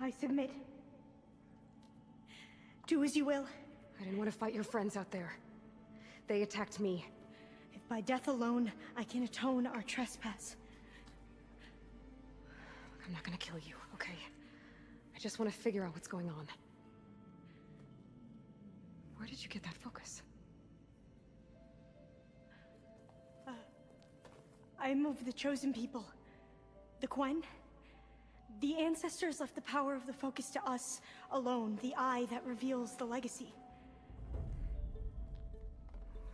I submit. Do as you will. I didn't want to fight your friends out there. They attacked me. If by death alone I can atone our trespass. I'm not gonna kill you, okay? I just want to figure out what's going on. Where did you get that focus? I'm of the chosen people. The Quen. The ancestors left the power of the focus to us alone, the eye that reveals the legacy.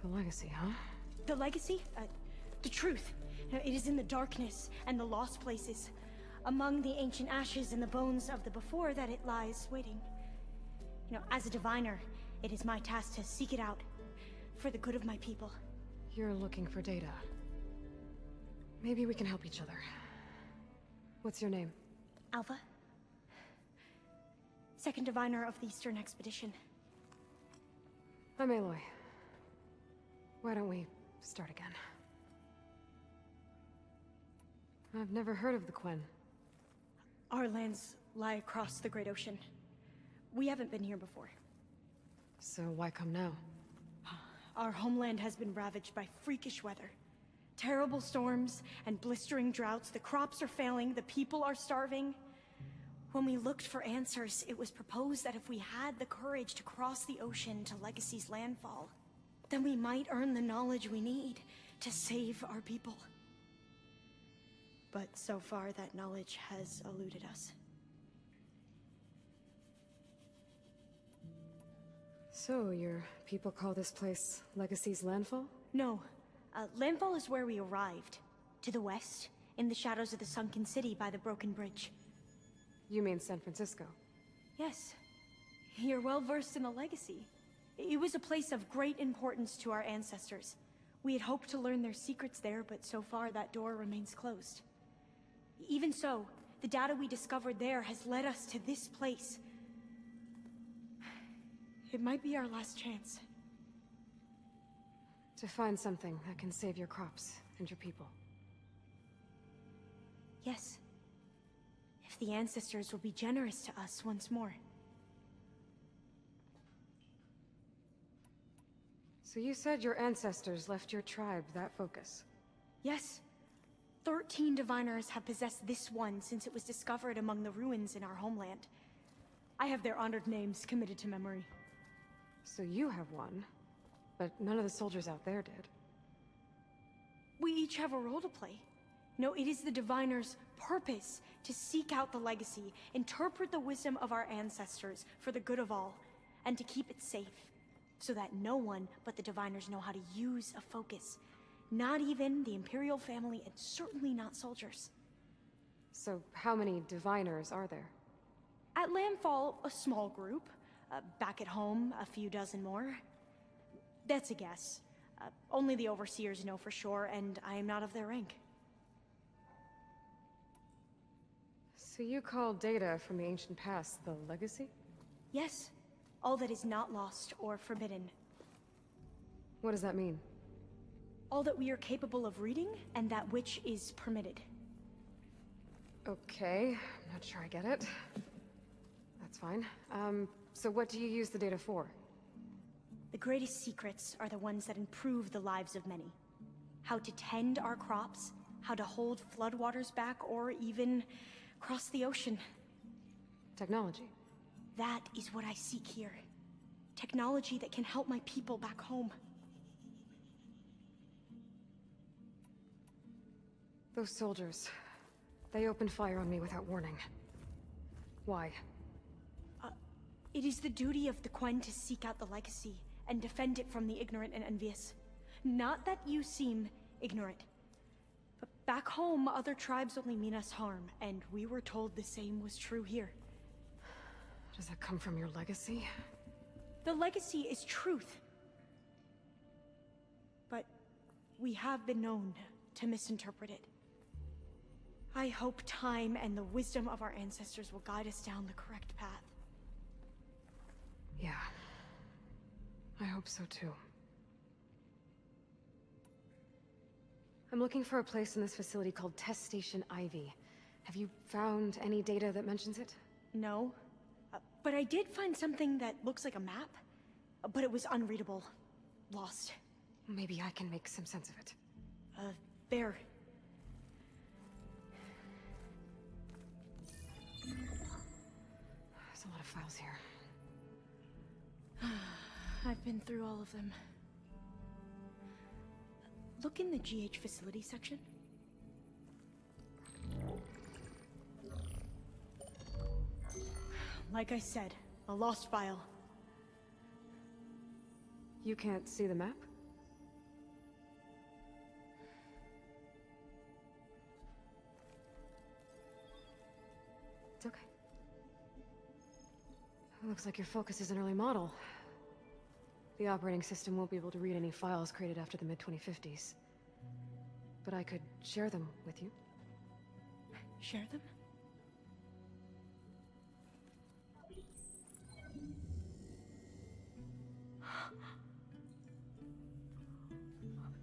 The legacy, huh? The legacy? The truth. It is in the darkness and the lost places. Among the ancient ashes and the bones of the before that it lies waiting. As a diviner, it is my task to seek it out. For the good of my people. You're looking for data. Maybe we can help each other. What's your name? Alva. Second diviner of the Eastern Expedition. I'm Aloy. Why don't we start again? I've never heard of the Quen. Our lands lie across the Great Ocean. We haven't been here before. So why come now? Our homeland has been ravaged by freakish weather. Terrible storms and blistering droughts. The crops are failing, the people are starving. When we looked for answers, it was proposed that if we had the courage to cross the ocean to Legacy's landfall, then we might earn the knowledge we need to save our people. But so far, that knowledge has eluded us. So, your people call this place Legacy's landfall? No. Landfall is where we arrived. To the west, in the shadows of the sunken city by the broken bridge. You mean San Francisco? Yes. You're well versed in the legacy. It was a place of great importance to our ancestors. We had hoped to learn their secrets there, but so far that door remains closed. Even so, the data we discovered there has led us to this place. It might be our last chance. To find something that can save your crops and your people. Yes. If the ancestors will be generous to us once more. So you said your ancestors left your tribe that focus? Yes. 13 diviners have possessed this one since it was discovered among the ruins in our homeland. I have their honored names committed to memory. So you have one, but none of the soldiers out there did. We each have a role to play. No, it is the diviner's purpose to seek out the legacy, interpret the wisdom of our ancestors for the good of all, and to keep it safe, so that no one but the diviners know how to use a focus. Not even the Imperial family, and certainly not soldiers. So how many diviners are there? At Landfall, a small group. Back at home, a few dozen more. That's a guess. Only the overseers know for sure, and I am not of their rank. So you call data from the ancient past the legacy? Yes. All that is not lost or forbidden. What does that mean? All that we are capable of reading, and that which is permitted. Okay, I'm not sure I get it. That's fine. So what do you use the data for? The greatest secrets are the ones that improve the lives of many. How to tend our crops, how to hold floodwaters back, or even cross the ocean. Technology. That is what I seek here. Technology that can help my people back home. Those soldiers, they opened fire on me without warning. Why? It is the duty of the Quen to seek out the legacy and defend it from the ignorant and envious. Not that you seem ignorant. But back home, other tribes only mean us harm, and we were told the same was true here. Does that come from your legacy? The legacy is truth. But we have been known to misinterpret it. I hope time and the wisdom of our ancestors will guide us down the correct path. Yeah. I hope so too. I'm looking for a place in this facility called Test Station Ivy. Have you found any data that mentions it? No. But I did find something that looks like a map, but it was unreadable. Lost. Maybe I can make some sense of it. There. There's a lot of files here. I've been through all of them. Look in the GH facility section. Like I said, a lost file. You can't see the map? It's okay. It looks like your focus is an early model. The operating system won't be able to read any files created after the mid-2050s. But I could share them with you. Share them?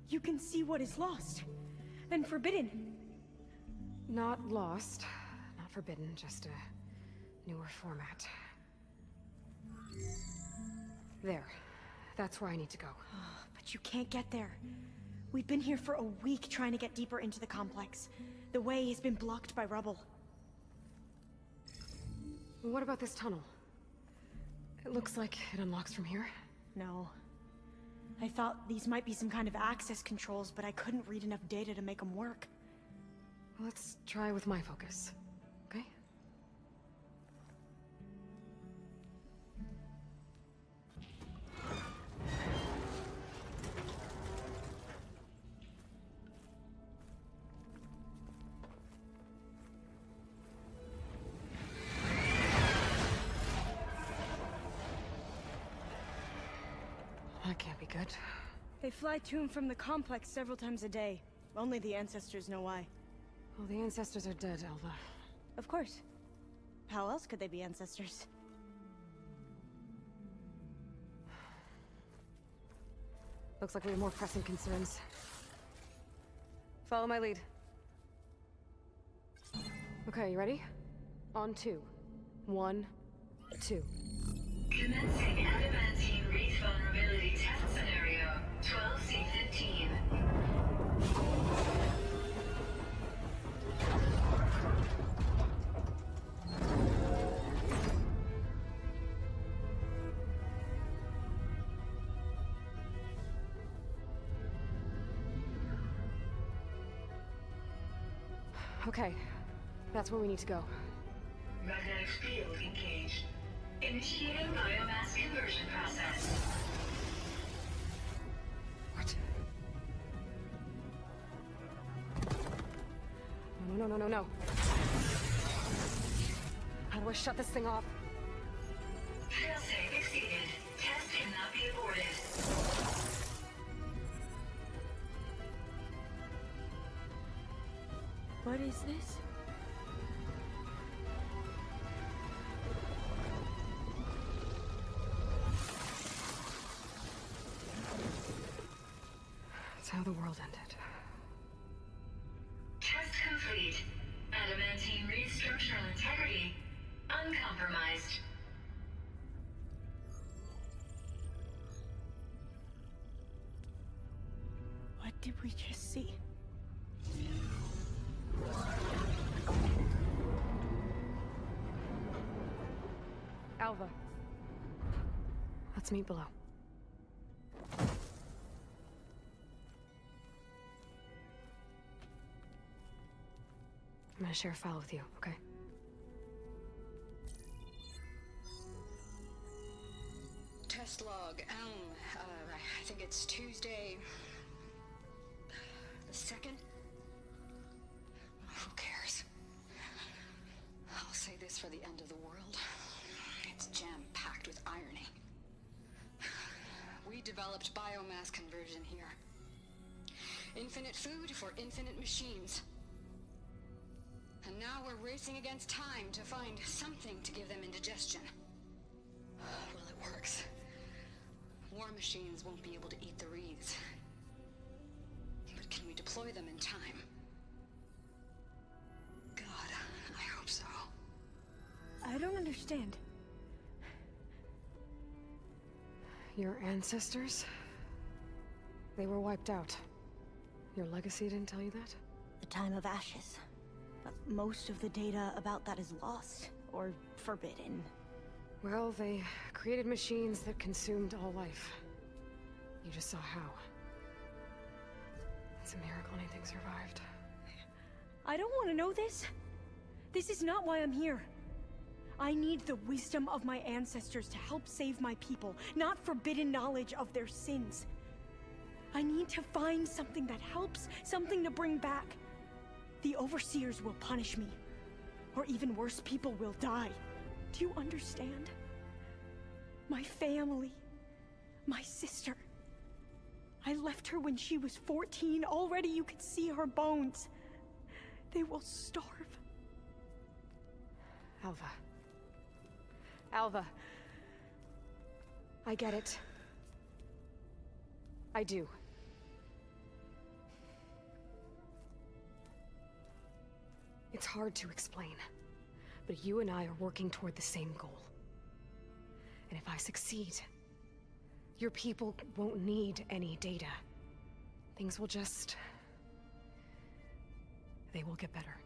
You can see what is lost and forbidden. Not lost, not forbidden, just a newer format. There. That's where I need to go. But you can't get there. We've been here for a week trying to get deeper into the complex. The way has been blocked by rubble. What about this tunnel? It looks like it unlocks from here. No. I thought these might be some kind of access controls, but I couldn't read enough data to make them work. Let's try with my focus, okay? That can't be good. They fly to and from the complex several times a day. Only the ancestors know why. Well, the ancestors are dead, Alva. Of course. How else could they be ancestors? Looks like we have more pressing concerns. Follow my lead. Okay, you ready? On 2. 1, 2. Commencing adamantine reef vulnerability test scenario 12C15. Okay, that's where we need to go. Magnetic field engaged. Initiating biomass conversion process. What? No. How do I shut this thing off? Failsafe exceeded. Test cannot be aborted. What is this? That's how the world ended. Test complete. Adamantine reef structural integrity uncompromised. What did we just see? Alva. Let's meet below. I'm gonna share a file with you, okay? Test log, I think it's Tuesday... the 2nd? Who cares? I'll say this for the end of the world. It's jam-packed with irony. We developed biomass conversion here. Infinite food for infinite machines. And now we're racing against time to find something to give them indigestion. Well, it works. War machines won't be able to eat the wreaths. But can we deploy them in time? God, I hope so. I don't understand understand. Your ancestors? They were wiped out. Your legacy didn't tell you that? The time of ashes. But most of the data about that is lost, or forbidden. Well, they created machines that consumed all life. You just saw how. It's a miracle anything survived. I don't want to know this. This is not why I'm here. I need the wisdom of my ancestors to help save my people, not forbidden knowledge of their sins. I need to find something that helps, something to bring back. The overseers will punish me. Or even worse, people will die. Do you understand? My family. My sister. I left her when she was 14. Already you could see her bones. They will starve. Alva. Alva. I get it. I do. It's hard to explain, but you and I are working toward the same goal. And if I succeed, your people won't need any data. Things will just... they will get better.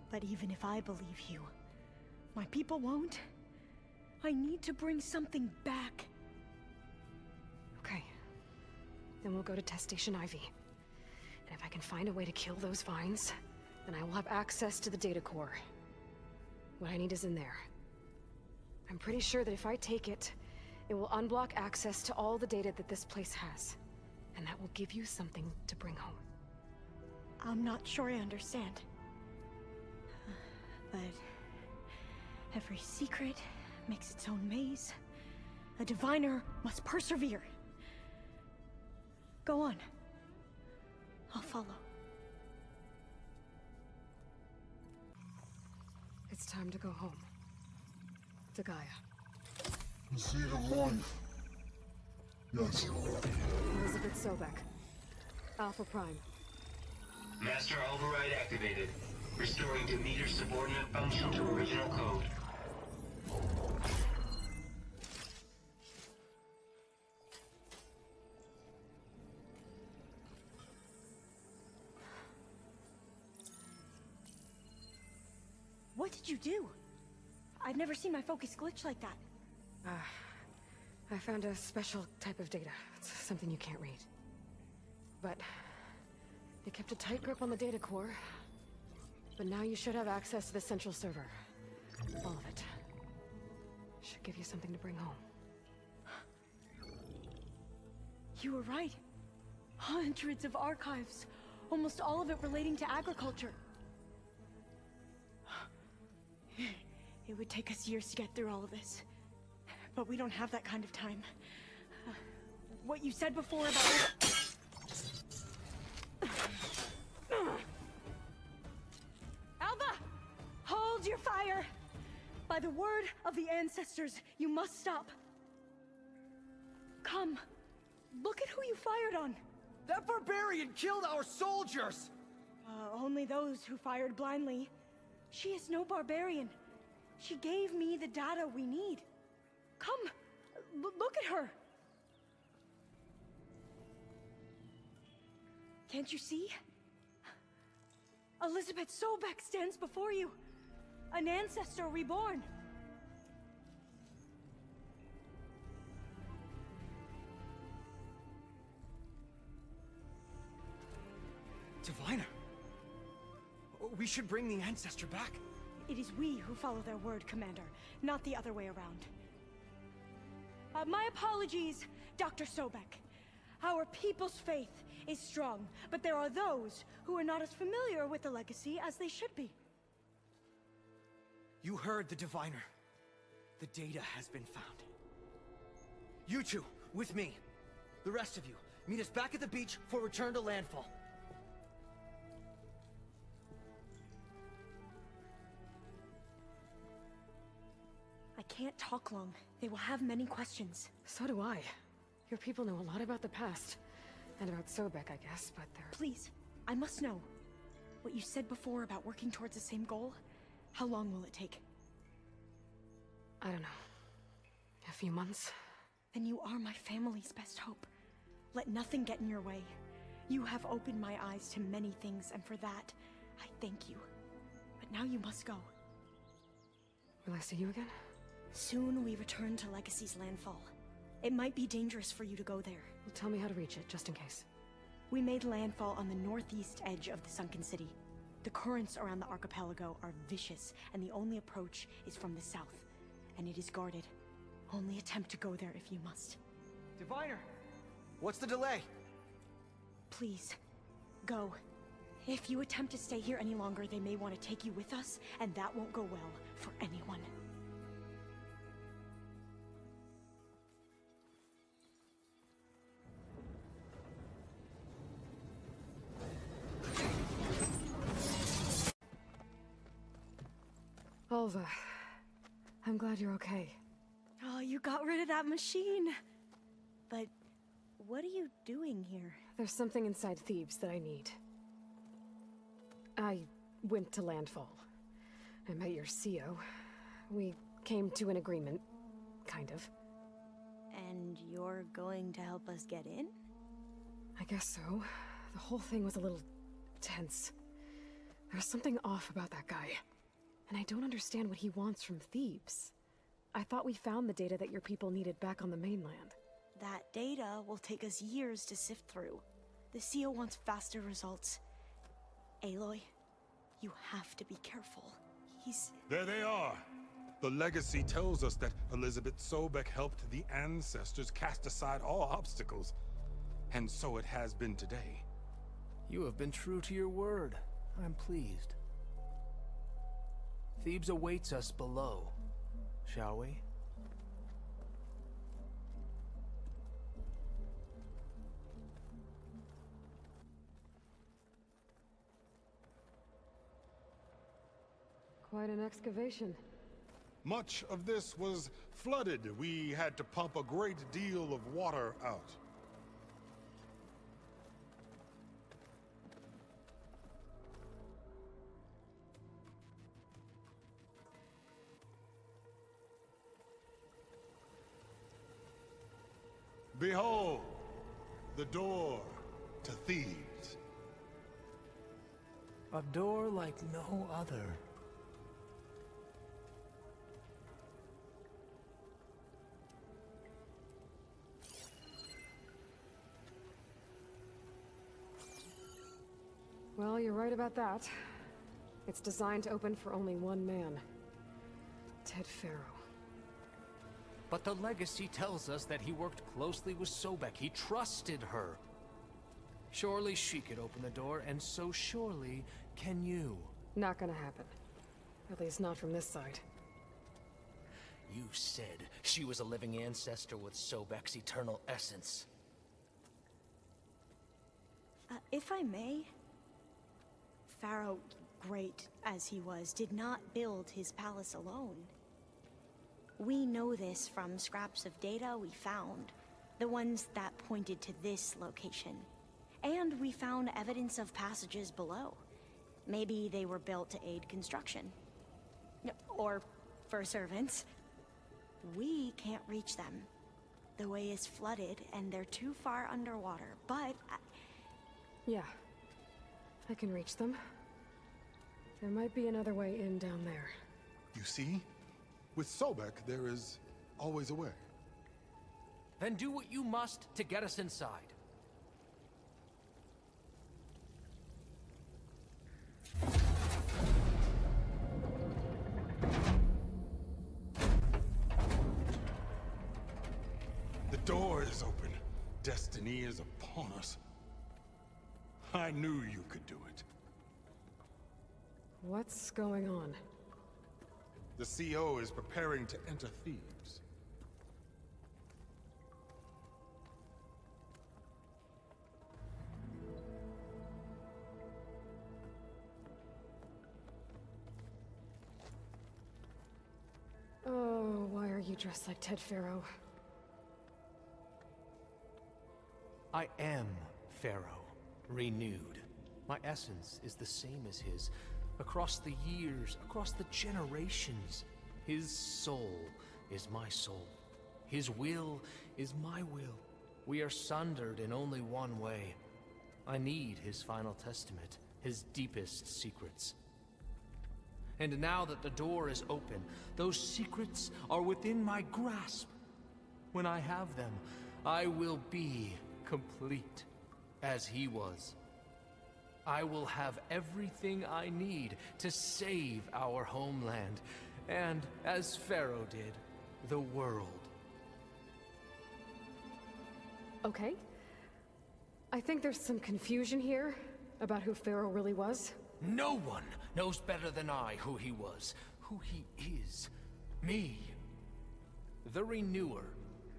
But even if I believe you, my people won't. I need to bring something back. Okay. Then we'll go to Test Station Ivy. And if I can find a way to kill those vines, then I will have access to the data core. What I need is in there. I'm pretty sure that if I take it, it will unblock access to all the data that this place has. And that will give you something to bring home. I'm not sure I understand. But every secret makes its own maze. A diviner must persevere. Go on. I'll follow. It's time to go home. To Gaia. The seed of life. Yes, Lord. Elizabeth Sobek. Alpha Prime. Master override activated. Restoring Demeter subordinate function to original code. What did you do? I've never seen my focus glitch like that. I found a special type of data. It's something you can't read. But it kept a tight grip on the data core. But now you should have access to the central server. All of it. Should give you something to bring home. You were right. Hundreds of archives. Almost all of it relating to agriculture. It would take us years to get through all of this. But we don't have that kind of time. What you said before about... Alva! Hold your fire! By the word of the ancestors, you must stop. Come. Look at who you fired on. That barbarian killed our soldiers! Only those who fired blindly. She is no barbarian. She gave me the data we need. Come, look at her. Can't you see? Elizabeth Sobek stands before you. An ancestor reborn. Diviner. We should bring the ancestor back. It is we who follow their word, Commander, not the other way around. My apologies, Dr. Sobek. Our people's faith is strong, but there are those who are not as familiar with the legacy as they should be. You heard the diviner. The data has been found. You two, with me. The rest of you, meet us back at the beach for return to Landfall. I can't talk long. They will have many questions. So do I. Your people know a lot about the past. And about Sobek, I guess, but they're... Please, I must know. What you said before about working towards the same goal, how long will it take? I don't know. A few months? Then you are my family's best hope. Let nothing get in your way. You have opened my eyes to many things, and for that, I thank you. But now you must go. Will I see you again? Soon we return to Legacy's Landfall. It might be dangerous for you to go there. Well, tell me how to reach it, just in case. We made landfall on the northeast edge of the sunken city. The currents around the archipelago are vicious, and the only approach is from the south. And it is guarded. Only attempt to go there if you must. Diviner! What's the delay? Please, go. If you attempt to stay here any longer, they may want to take you with us, and that won't go well for anyone. Alva, I'm glad you're okay. Oh, you got rid of that machine. But what are you doing here? There's something inside Thebes that I need. I went to Landfall. I met your CO. We came to an agreement, kind of. And you're going to help us get in? I guess so. The whole thing was a little tense. There was something off about that guy. And I don't understand what he wants from Thebes. I thought we found the data that your people needed back on the mainland. That data will take us years to sift through. The CO wants faster results. Aloy, you have to be careful. He's... There they are. The legacy tells us that Elizabeth Sobek helped the ancestors cast aside all obstacles. And so it has been today. You have been true to your word. I'm pleased. Thebes awaits us below, shall we? Quite an excavation. Much of this was flooded. We had to pump a great deal of water out. Behold, the door to Thebes. A door like no other. Well, you're right about that. It's designed to open for only one man. Ted Faro. But the legacy tells us that he worked closely with Sobek. He trusted her. Surely she could open the door, and so surely can you. Not gonna happen. At least not from this side. You said she was a living ancestor with Sobek's eternal essence. If I may... Faro, great as he was, did not build his palace alone. We know this from scraps of data we found, the ones that pointed to this location. And we found evidence of passages below. Maybe they were built to aid construction. Or for servants. We can't reach them. The way is flooded and they're too far underwater, but... Yeah. I can reach them. There might be another way in down there. You see? With Sobek, there is always a way. Then do what you must to get us inside. The door is open. Destiny is upon us. I knew you could do it. What's going on? The CO is preparing to enter Thebes. Oh, why are you dressed like Ted Faro? I am Pharaoh, renewed. My essence is the same as his. Across the years, across the generations, his soul is my soul. His will is my will. We are sundered in only one way. I need his final testament, his deepest secrets. And now that the door is open, those secrets are within my grasp. When I have them, I will be complete, as he was. I will have everything I need to save our homeland, and, as Faro did, the world. Okay. I think there's some confusion here about who Faro really was. No one knows better than I who he was, who he is. Me. The Renewer,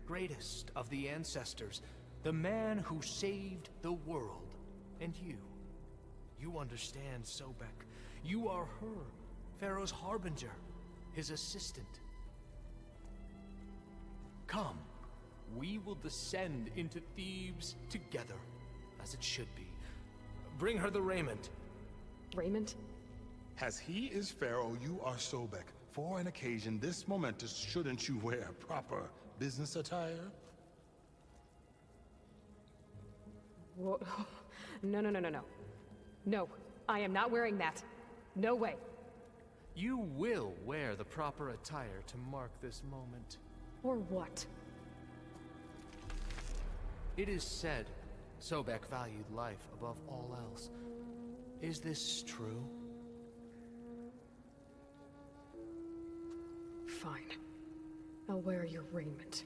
greatest of the ancestors, the man who saved the world. And you. You understand, Sobek. You are her, Faro's harbinger, his assistant. Come, we will descend into Thebes together, as it should be. Bring her the raiment. Raiment? As he is Pharaoh, you are Sobek. For an occasion this momentous, shouldn't you wear proper business attire? Whoa. No, no, no, no, no. No, I am not wearing that. No way. You will wear the proper attire to mark this moment. Or what? It is said Sobek valued life above all else. Is this true? Fine. I'll wear your raiment.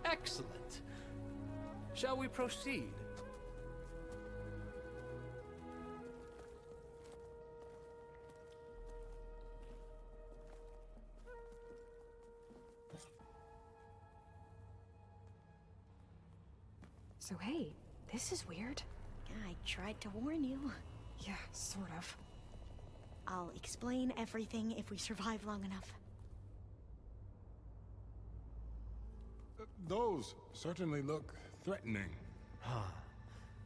Excellent. Shall we proceed? So hey, this is weird. I tried to warn you. Yeah, sort of. I'll explain everything if we survive long enough. Those certainly look threatening. Huh.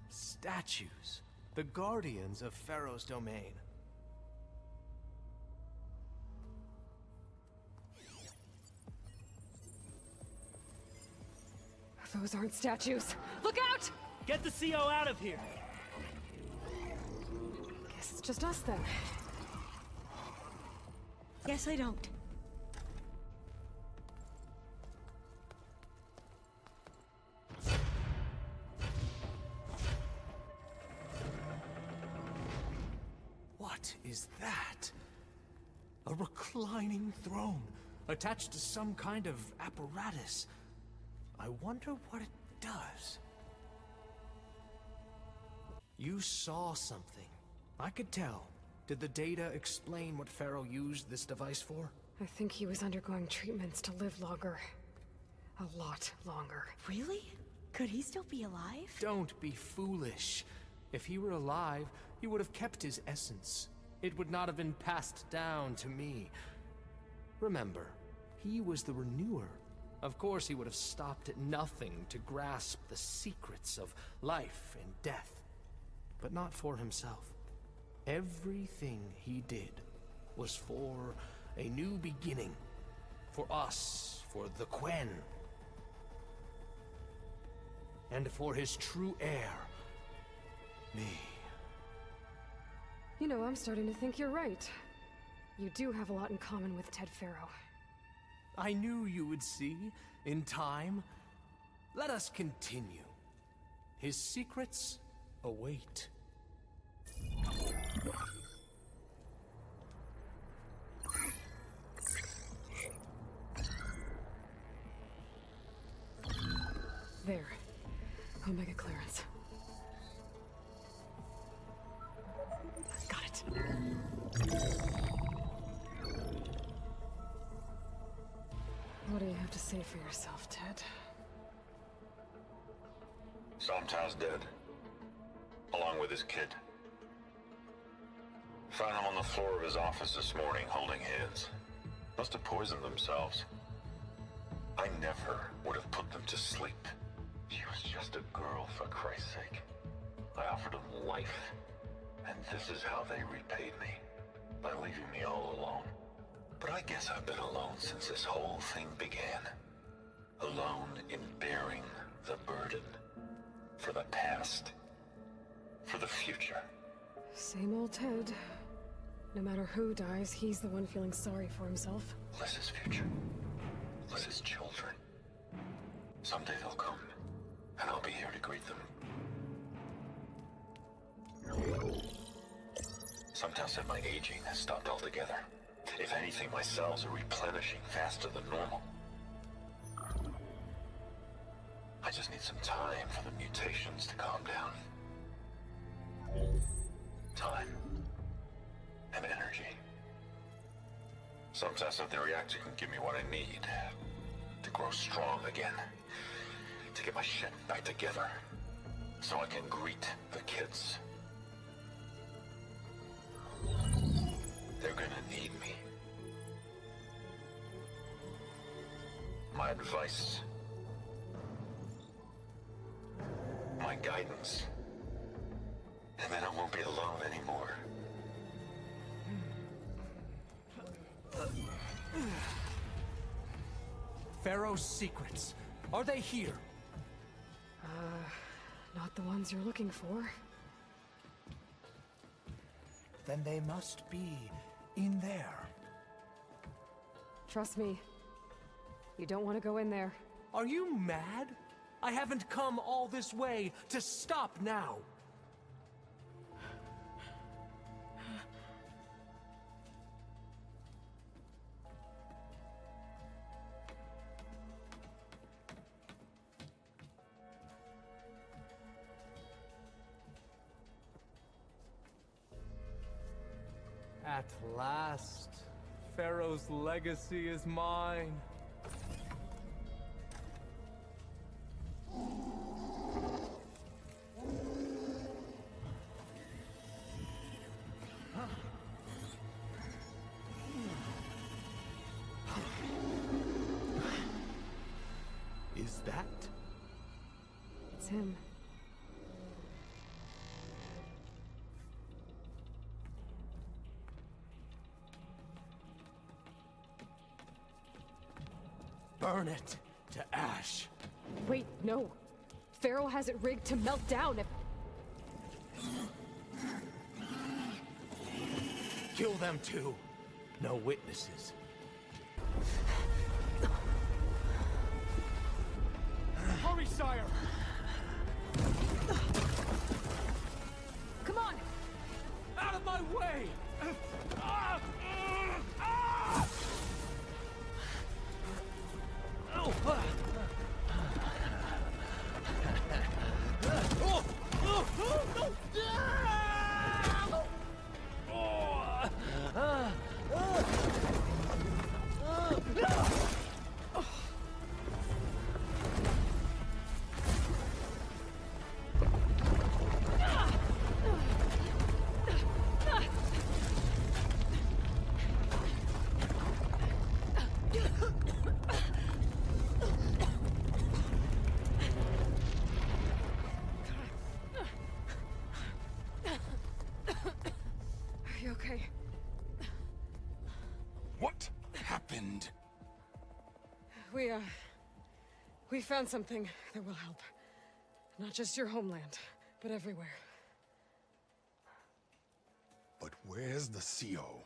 Statues. The guardians of Pharaoh's domain. Those aren't statues. Look out! Get the CO out of here! Guess it's just us then. Guess I don't. What is that? A reclining throne, attached to some kind of apparatus. I wonder what it does. You saw something. I could tell. Did the data explain what Pharaoh used this device for? I think he was undergoing treatments to live longer. A lot longer. Really? Could he still be alive? Don't be foolish. If he were alive, he would have kept his essence. It would not have been passed down to me. Remember, he was the Renewer. Of course he would have stopped at nothing to grasp the secrets of life and death. But not for himself. Everything he did was for a new beginning. For us, for the Quen. And for his true heir, me. You know, I'm starting to think you're right. You do have a lot in common with Ted Faro. I knew you would see, in time. Let us continue. His secrets await. There. Omega clearance. Got it. What do you have to say for yourself, Ted? Sometimes dead. Along with his kid. Found him on the floor of his office this morning, holding hands. Must have poisoned themselves. I never would have put them to sleep. She was just a girl, for Christ's sake. I offered them life, and this is how they repaid me. By leaving me all alone. But I guess I've been alone since this whole thing began. Alone in bearing the burden. For the past. For the future. Same old Ted. No matter who dies, he's the one feeling sorry for himself. Liz's future. Liz's children. Someday they'll come, and I'll be here to greet them. Some tell said my aging has stopped altogether. If anything, my cells are replenishing faster than normal. I just need some time for the mutations to calm down. Time. And energy. Some test that the reactor can give me what I need. To grow strong again. To get my shit back together. So I can greet the kids. They're gonna need me. My advice. My guidance. And then I won't be alone anymore. Faro's secrets. Are they here? Not the ones you're looking for. Then they must be in there. Trust me. You don't want to go in there. Are you mad? I haven't come all this way to stop now. At last, Faro's legacy is mine. Is that? It's him. Burn it to ash. Wait, no. Faro has it rigged to melt down if... Kill them too. No witnesses. Hurry, sire! Come on! Out of my way! Are you okay? What happened? We found something that will help. Not just your homeland, but everywhere. But where's the CO?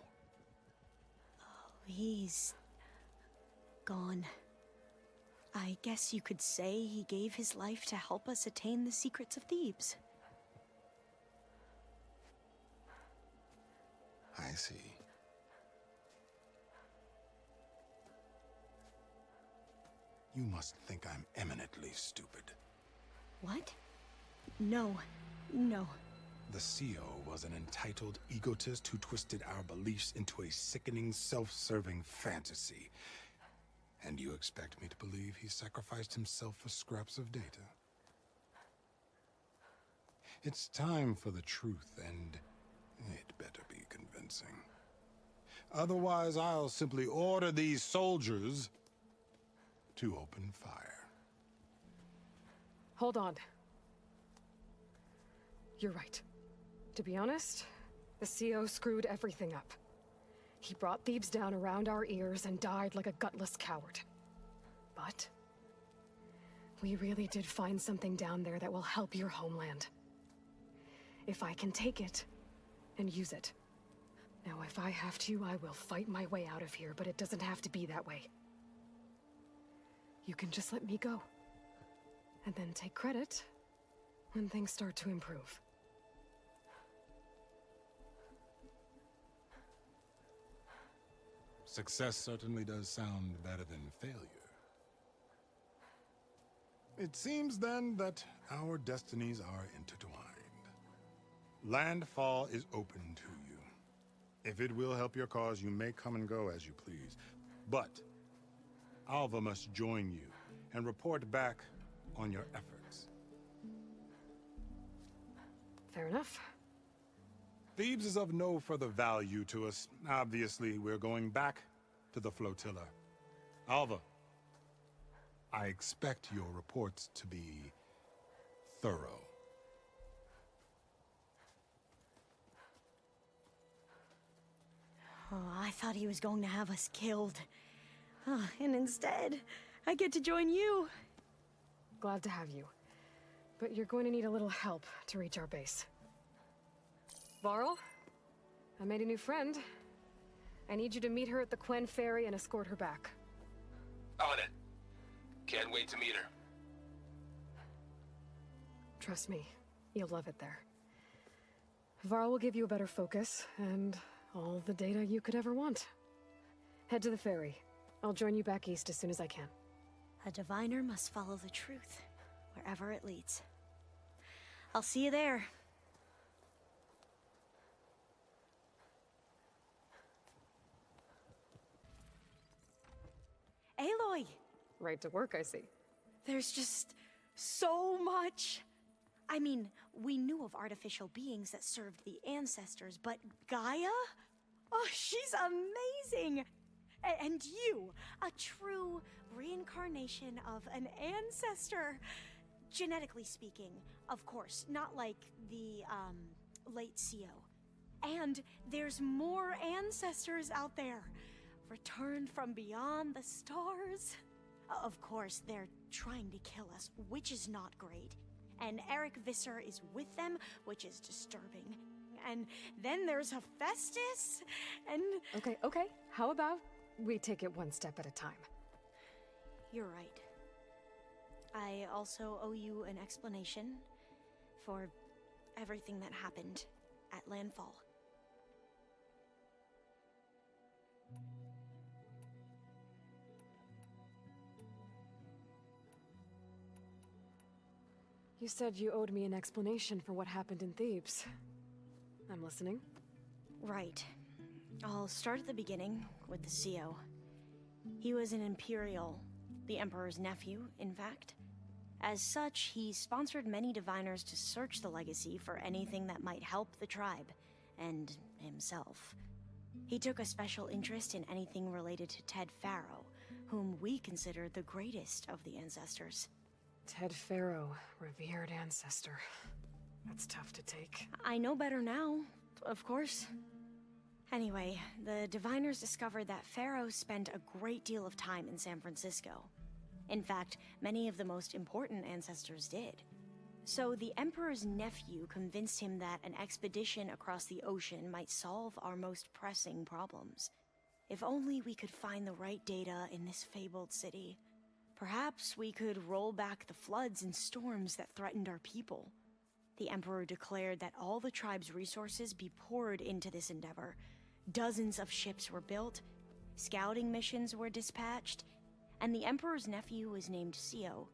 He's gone. I guess you could say he gave his life to help us attain the secrets of Thebes. I see. You must think I'm eminently stupid. What? No. No. The CO was an entitled egotist who twisted our beliefs into a sickening, self-serving fantasy. And you expect me to believe he sacrificed himself for scraps of data? It's time for the truth, and It better be convincing. Otherwise, I'll simply order these soldiers to open fire. Hold on. You're right. To be honest, the CO screwed everything up. He brought Thebes down around our ears and died like a gutless coward. But we really did find something down there that will help your homeland. If I can take it and use it. Now, if I have to, I will fight my way out of here, but it doesn't have to be that way. You can just let me go. And then take credit when things start to improve. Success certainly does sound better than failure. It seems then that our destinies are intertwined. Landfall is open to you. If it will help your cause, you may come and go as you please. But Alva must join you and report back on your efforts. Fair enough. Thebes is of no further value to us. Obviously, we're going back to the flotilla. Alva, I expect your reports to be thorough. Oh, I thought he was going to have us killed. Oh, and instead, I get to join you. Glad to have you. But you're going to need a little help to reach our base. Varl, I made a new friend. I need you to meet her at the Quen ferry and escort her back. On it. Can't wait to meet her. Trust me, you'll love it there. Varl will give you a better focus, and all the data you could ever want. Head to the ferry. I'll join you back east as soon as I can. A diviner must follow the truth, wherever it leads. I'll see you there. Aloy! Right to work, I see. There's just so much. I mean, we knew of artificial beings that served the ancestors, but Gaia? Oh, she's amazing! And you, a true reincarnation of an ancestor. Genetically speaking, of course, not like the, late CO. And there's more ancestors out there, returned from beyond the stars. Of course, they're trying to kill us, which is not great. And Eric Visser is with them, which is disturbing. And then there's Hephaestus, and... Okay. How about we take it one step at a time? You're right. I also owe you an explanation for everything that happened at Landfall. You said you owed me an explanation for what happened in Thebes. I'm listening. Right. I'll start at the beginning with the CO. He was an Imperial, the Emperor's nephew, in fact. As such, he sponsored many diviners to search the legacy for anything that might help the tribe, and himself. He took a special interest in anything related to Ted Faro, whom we consider the greatest of the ancestors. Ted Faro, revered ancestor. That's tough to take. I know better now, of course. Anyway, the diviners discovered that Faro spent a great deal of time in San Francisco. In fact, many of the most important ancestors did. So the Emperor's nephew convinced him that an expedition across the ocean might solve our most pressing problems. If only we could find the right data in this fabled city. Perhaps we could roll back the floods and storms that threatened our people. The Emperor declared that all the tribe's resources be poured into this endeavor. Dozens of ships were built, scouting missions were dispatched, and the Emperor's nephew was named CO,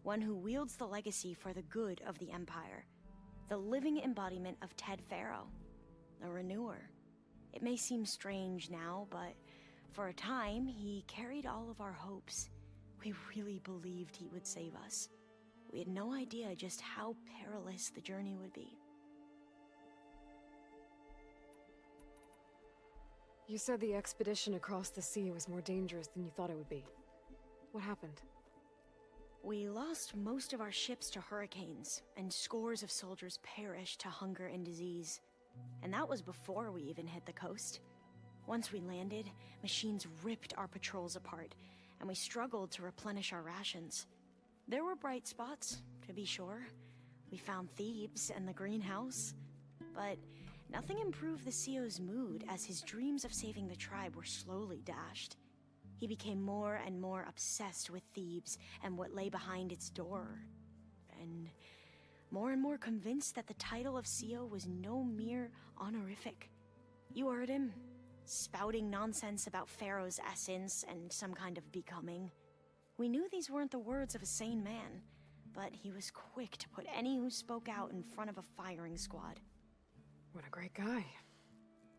one who wields the legacy for the good of the Empire. The living embodiment of Ted Faro, a renewer. It may seem strange now, but for a time, he carried all of our hopes. We really believed he would save us. We had no idea just how perilous the journey would be. You said the expedition across the sea was more dangerous than you thought it would be. What happened? We lost most of our ships to hurricanes, and scores of soldiers perished to hunger and disease. And that was before we even hit the coast. Once we landed, machines ripped our patrols apart, and we struggled to replenish our rations. There were bright spots, to be sure. We found Thebes and the greenhouse. But nothing improved the CEO's mood as his dreams of saving the tribe were slowly dashed. He became more and more obsessed with Thebes and what lay behind its door. And more convinced that the title of CEO was no mere honorific. You heard him, spouting nonsense about Faro's essence and some kind of becoming. We knew these weren't the words of a sane man, but he was quick to put any who spoke out in front of a firing squad. What a great guy.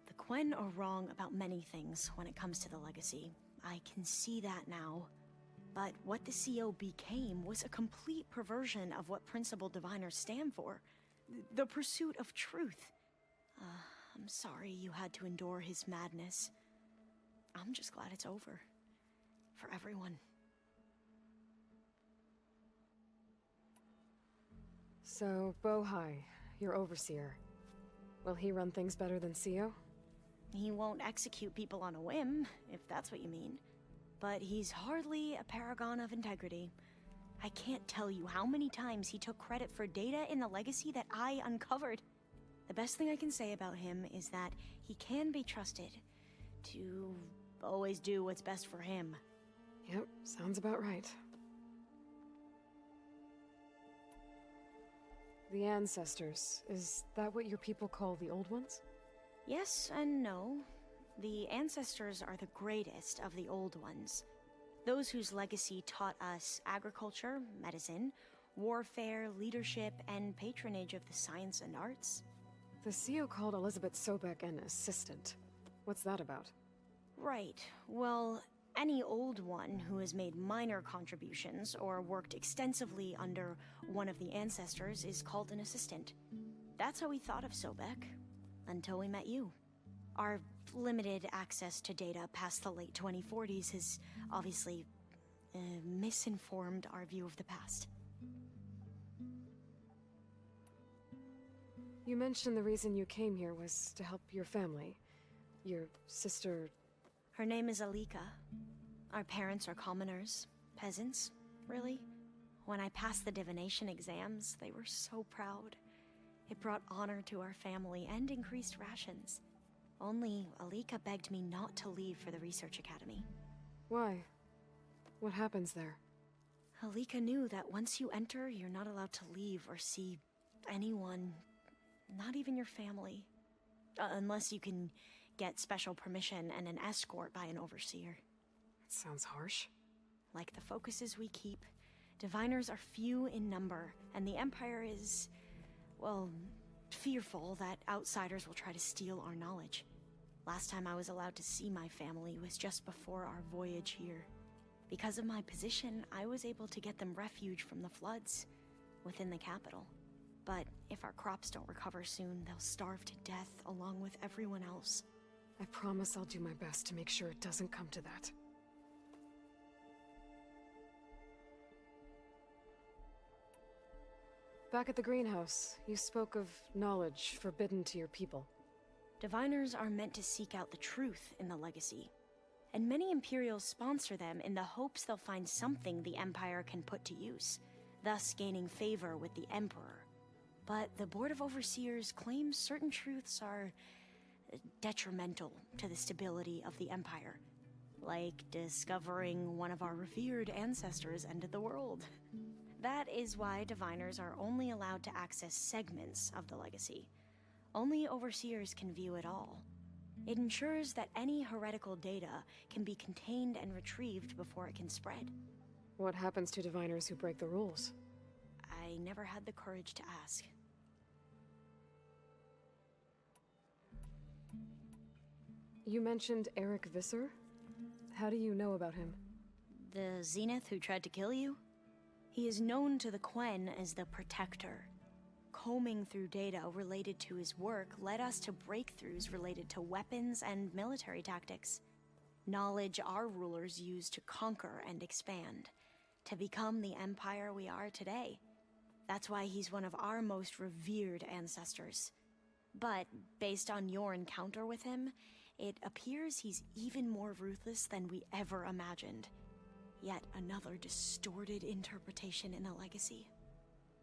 The Quen are wrong about many things when it comes to the legacy. I can see that now. But what the CO became was a complete perversion of what principled diviners stand for. The pursuit of truth. I'm sorry you had to endure his madness. I'm just glad it's over. For everyone. So, Bohai, your overseer. Will he run things better than CO? He won't execute people on a whim, if that's what you mean. But he's hardly a paragon of integrity. I can't tell you how many times he took credit for data in the legacy that I uncovered. The best thing I can say about him is that he can be trusted to always do what's best for him. Yep, sounds about right. The ancestors, is that what your people call the old ones? Yes and no. The ancestors are the greatest of the old ones. Those whose legacy taught us agriculture, medicine, warfare, leadership, and patronage of the science and arts. The CO called Elizabeth Sobek an assistant. What's that about? Right. Well, any old one who has made minor contributions or worked extensively under one of the ancestors is called an assistant. That's how we thought of Sobek, until we met you. Our limited access to data past the late 2040s has obviously misinformed our view of the past. You mentioned the reason you came here was to help your family. Your sister... Her name is Alika. Our parents are commoners, peasants, really. When I passed the divination exams, they were so proud. It brought honor to our family and increased rations. Only Alika begged me not to leave for the research academy. Why? What happens there? Alika knew that once you enter, you're not allowed to leave or see anyone, not even your family. Unless you can get special permission and an escort by an overseer. That sounds harsh. Like the focuses we keep, diviners are few in number, and the Empire is, well, fearful that outsiders will try to steal our knowledge. Last time I was allowed to see my family was just before our voyage here. Because of my position, I was able to get them refuge from the floods within the capital. But if our crops don't recover soon, they'll starve to death along with everyone else. I promise I'll do my best to make sure it doesn't come to that. Back at the greenhouse, you spoke of knowledge forbidden to your people. Diviners are meant to seek out the truth in the legacy. And many Imperials sponsor them in the hopes they'll find something the Empire can put to use, thus gaining favor with the Emperor. But the Board of Overseers claims certain truths are detrimental to the stability of the Empire. Like discovering one of our revered ancestors ended the world. That is why diviners are only allowed to access segments of the legacy. Only overseers can view it all. It ensures that any heretical data can be contained and retrieved before it can spread. What happens to diviners who break the rules? I never had the courage to ask. You mentioned Eric Visser? How do you know about him? The Zenith who tried to kill you? He is known to the Quen as the Protector. Combing through data related to his work led us to breakthroughs related to weapons and military tactics. Knowledge our rulers used to conquer and expand, to become the empire we are today. That's why he's one of our most revered ancestors. But based on your encounter with him, it appears he's even more ruthless than we ever imagined. Yet another distorted interpretation in a legacy.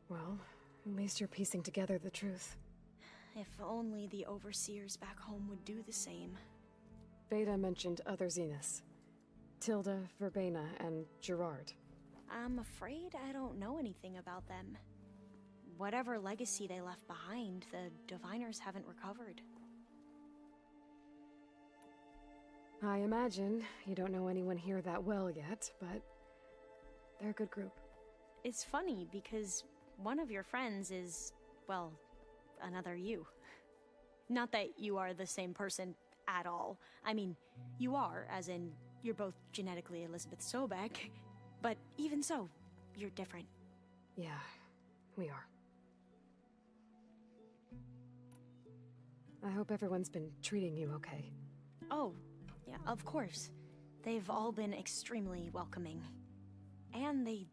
Well, at least you're piecing together the truth. If only the overseers back home would do the same. Beta mentioned other Zeniths. Tilda, Verbena, and Gerard. I'm afraid I don't know anything about them. Whatever legacy they left behind, the Diviners haven't recovered. I imagine you don't know anyone here that well yet, but they're a good group. It's funny because one of your friends is, well, another you. Not that you are the same person at all. I mean, you are, as in, you're both genetically Elizabeth Sobek, but even so, you're different. Yeah, we are. I hope everyone's been treating you okay. Oh, yeah, of course. They've all been extremely welcoming. And they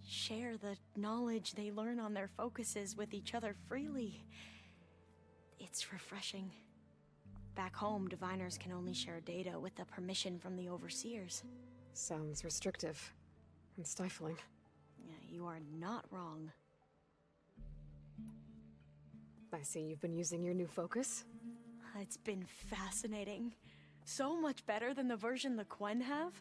share the knowledge they learn on their focuses with each other freely. It's refreshing. Back home, Diviners can only share data with the permission from the Overseers. Sounds restrictive and stifling. Yeah, you are not wrong. I see you've been using your new focus. It's been fascinating. So much better than the version the Quen have.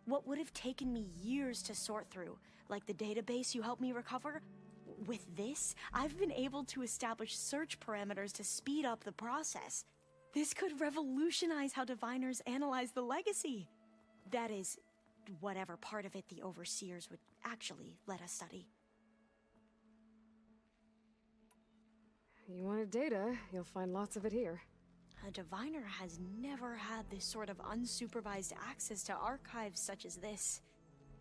What would have taken me years to sort through, like the database you helped me recover, with this, I've been able to establish search parameters to speed up the process. This could revolutionize how Diviners analyze the legacy. That is, whatever part of it the Overseers would actually let us study. You wanted data, you'll find lots of it here. A Diviner has never had this sort of unsupervised access to archives such as this.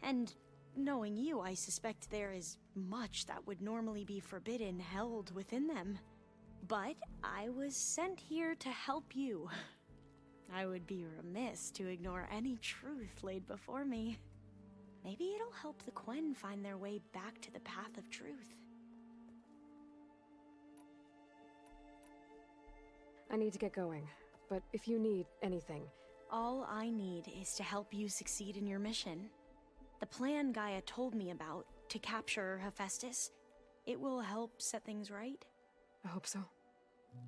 And knowing you, I suspect there is much that would normally be forbidden held within them. But I was sent here to help you. I would be remiss to ignore any truth laid before me. Maybe it'll help the Quen find their way back to the path of truth. I need to get going, but if you need anything... All I need is to help you succeed in your mission. The plan Gaia told me about, to capture Hephaestus, it will help set things right. I hope so.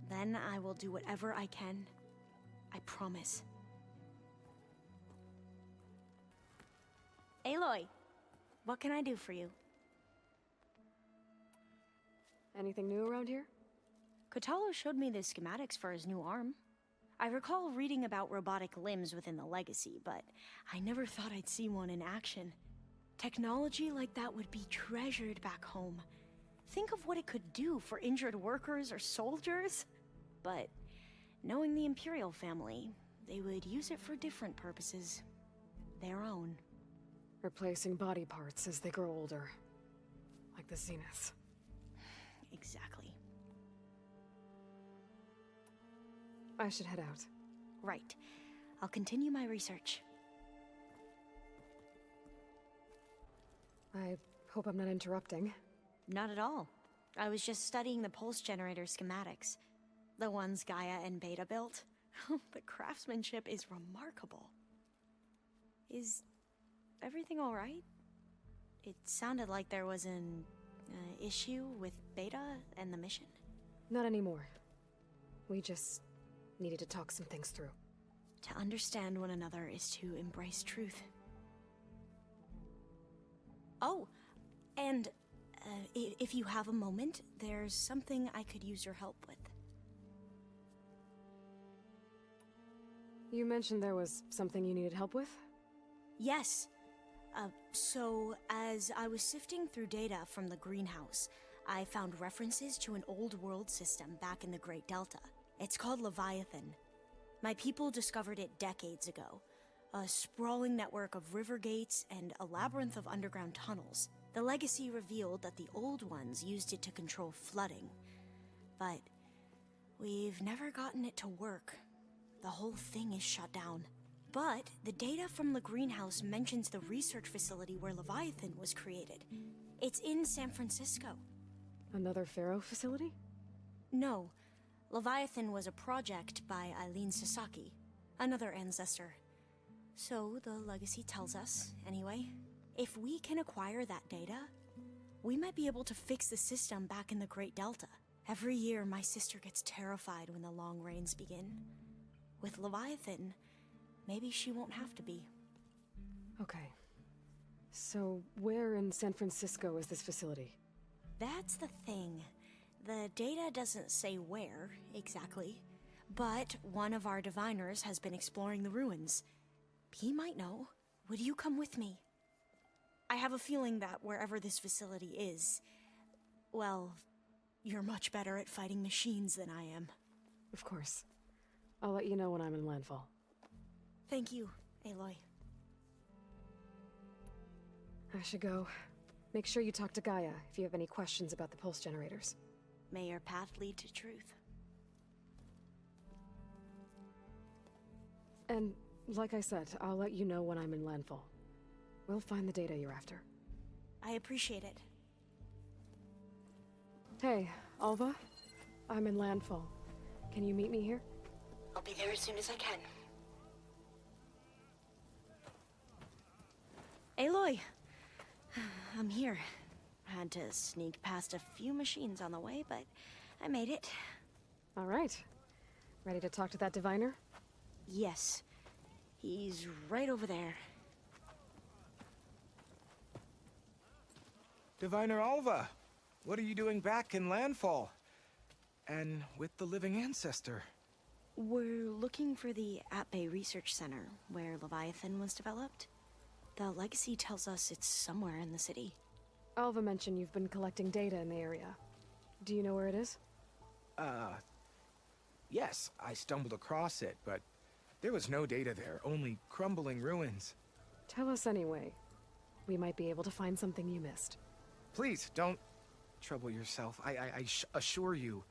Then I will do whatever I can. I promise. Aloy, what can I do for you? Anything new around here? Kotalo showed me the schematics for his new arm. I recall reading about robotic limbs within the Legacy, but I never thought I'd see one in action. Technology like that would be treasured back home. Think of what it could do for injured workers or soldiers. But knowing the Imperial family, they would use it for different purposes. Their own. Replacing body parts as they grow older. Like the Zeniths. Exactly. I should head out. Right. I'll continue my research. I hope I'm not interrupting. Not at all. I was just studying the pulse generator schematics. The ones Gaia and Beta built. The craftsmanship is remarkable. Is everything alright? It sounded like there was an issue with Beta and the mission. Not anymore. We just needed to talk some things through. To understand one another is to embrace truth. Oh, and if you have a moment, there's something I could use your help with. You mentioned there was something you needed help with? Yes. So, as I was sifting through data from the greenhouse, I found references to an old world system back in the Great Delta. It's called Leviathan. My people discovered it decades ago. A sprawling network of river gates and a labyrinth of underground tunnels. The legacy revealed that the old ones used it to control flooding. But we've never gotten it to work. The whole thing is shut down. But the data from the greenhouse mentions the research facility where Leviathan was created. It's in San Francisco. Another Faro facility? No. Leviathan was a project by Eileen Sasaki, another ancestor. So the legacy tells us, anyway. If we can acquire that data, we might be able to fix the system back in the Great Delta. Every year, my sister gets terrified when the long rains begin. With Leviathan, maybe she won't have to be. Okay. So, where in San Francisco is this facility? That's the thing. The data doesn't say where, exactly. But one of our diviners has been exploring the ruins. He might know. Would you come with me? I have a feeling that wherever this facility is, well, you're much better at fighting machines than I am. Of course. I'll let you know when I'm in Landfall. Thank you, Aloy. I should go. Make sure you talk to Gaia if you have any questions about the pulse generators. May your path lead to truth. And, like I said, I'll let you know when I'm in Landfall. We'll find the data you're after. I appreciate it. Hey, Alva. I'm in Landfall. Can you meet me here? I'll be there as soon as I can. Aloy! I'm here. Had to sneak past a few machines on the way, but I made it. All right. Ready to talk to that diviner? Yes. He's right over there. Diviner Alva, what are you doing back in Landfall? And with the living ancestor? We're looking for the At-Bay Research Center, where Leviathan was developed. The legacy tells us it's somewhere in the city. Alva mentioned you've been collecting data in the area. Do you know where it is? Yes, I stumbled across it, but there was no data there, only crumbling ruins. Tell us anyway. We might be able to find something you missed. Please, don't trouble yourself. I assure you,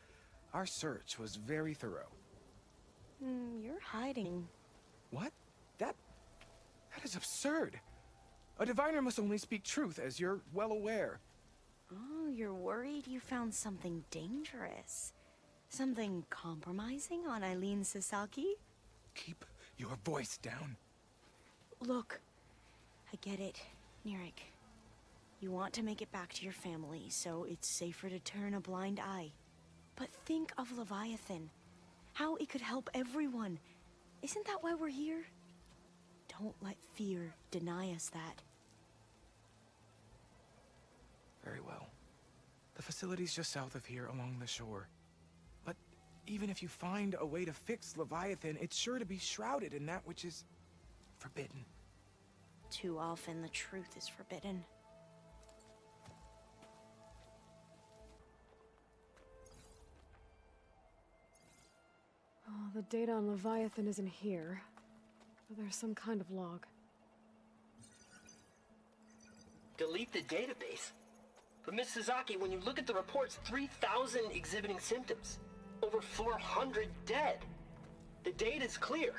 our search was very thorough. You're hiding. What? That is absurd. A diviner must only speak truth, as you're well aware. Oh, you're worried you found something dangerous? Something compromising on Eileen Sasaki? Keep your voice down. Look, I get it, Nirik. You want to make it back to your family, so it's safer to turn a blind eye. But think of Leviathan. How it could help everyone. Isn't that why we're here? Don't let fear deny us that. Very well. The facility's just south of here, along the shore. But even if you find a way to fix Leviathan, it's sure to be shrouded in that which is forbidden. Too often the truth is forbidden. Oh, the data on Leviathan isn't here. But there's some kind of log. Delete the database? But Miss Sasaki, when you look at the reports, 3,000 exhibiting symptoms. Over 400 dead. The data's clear.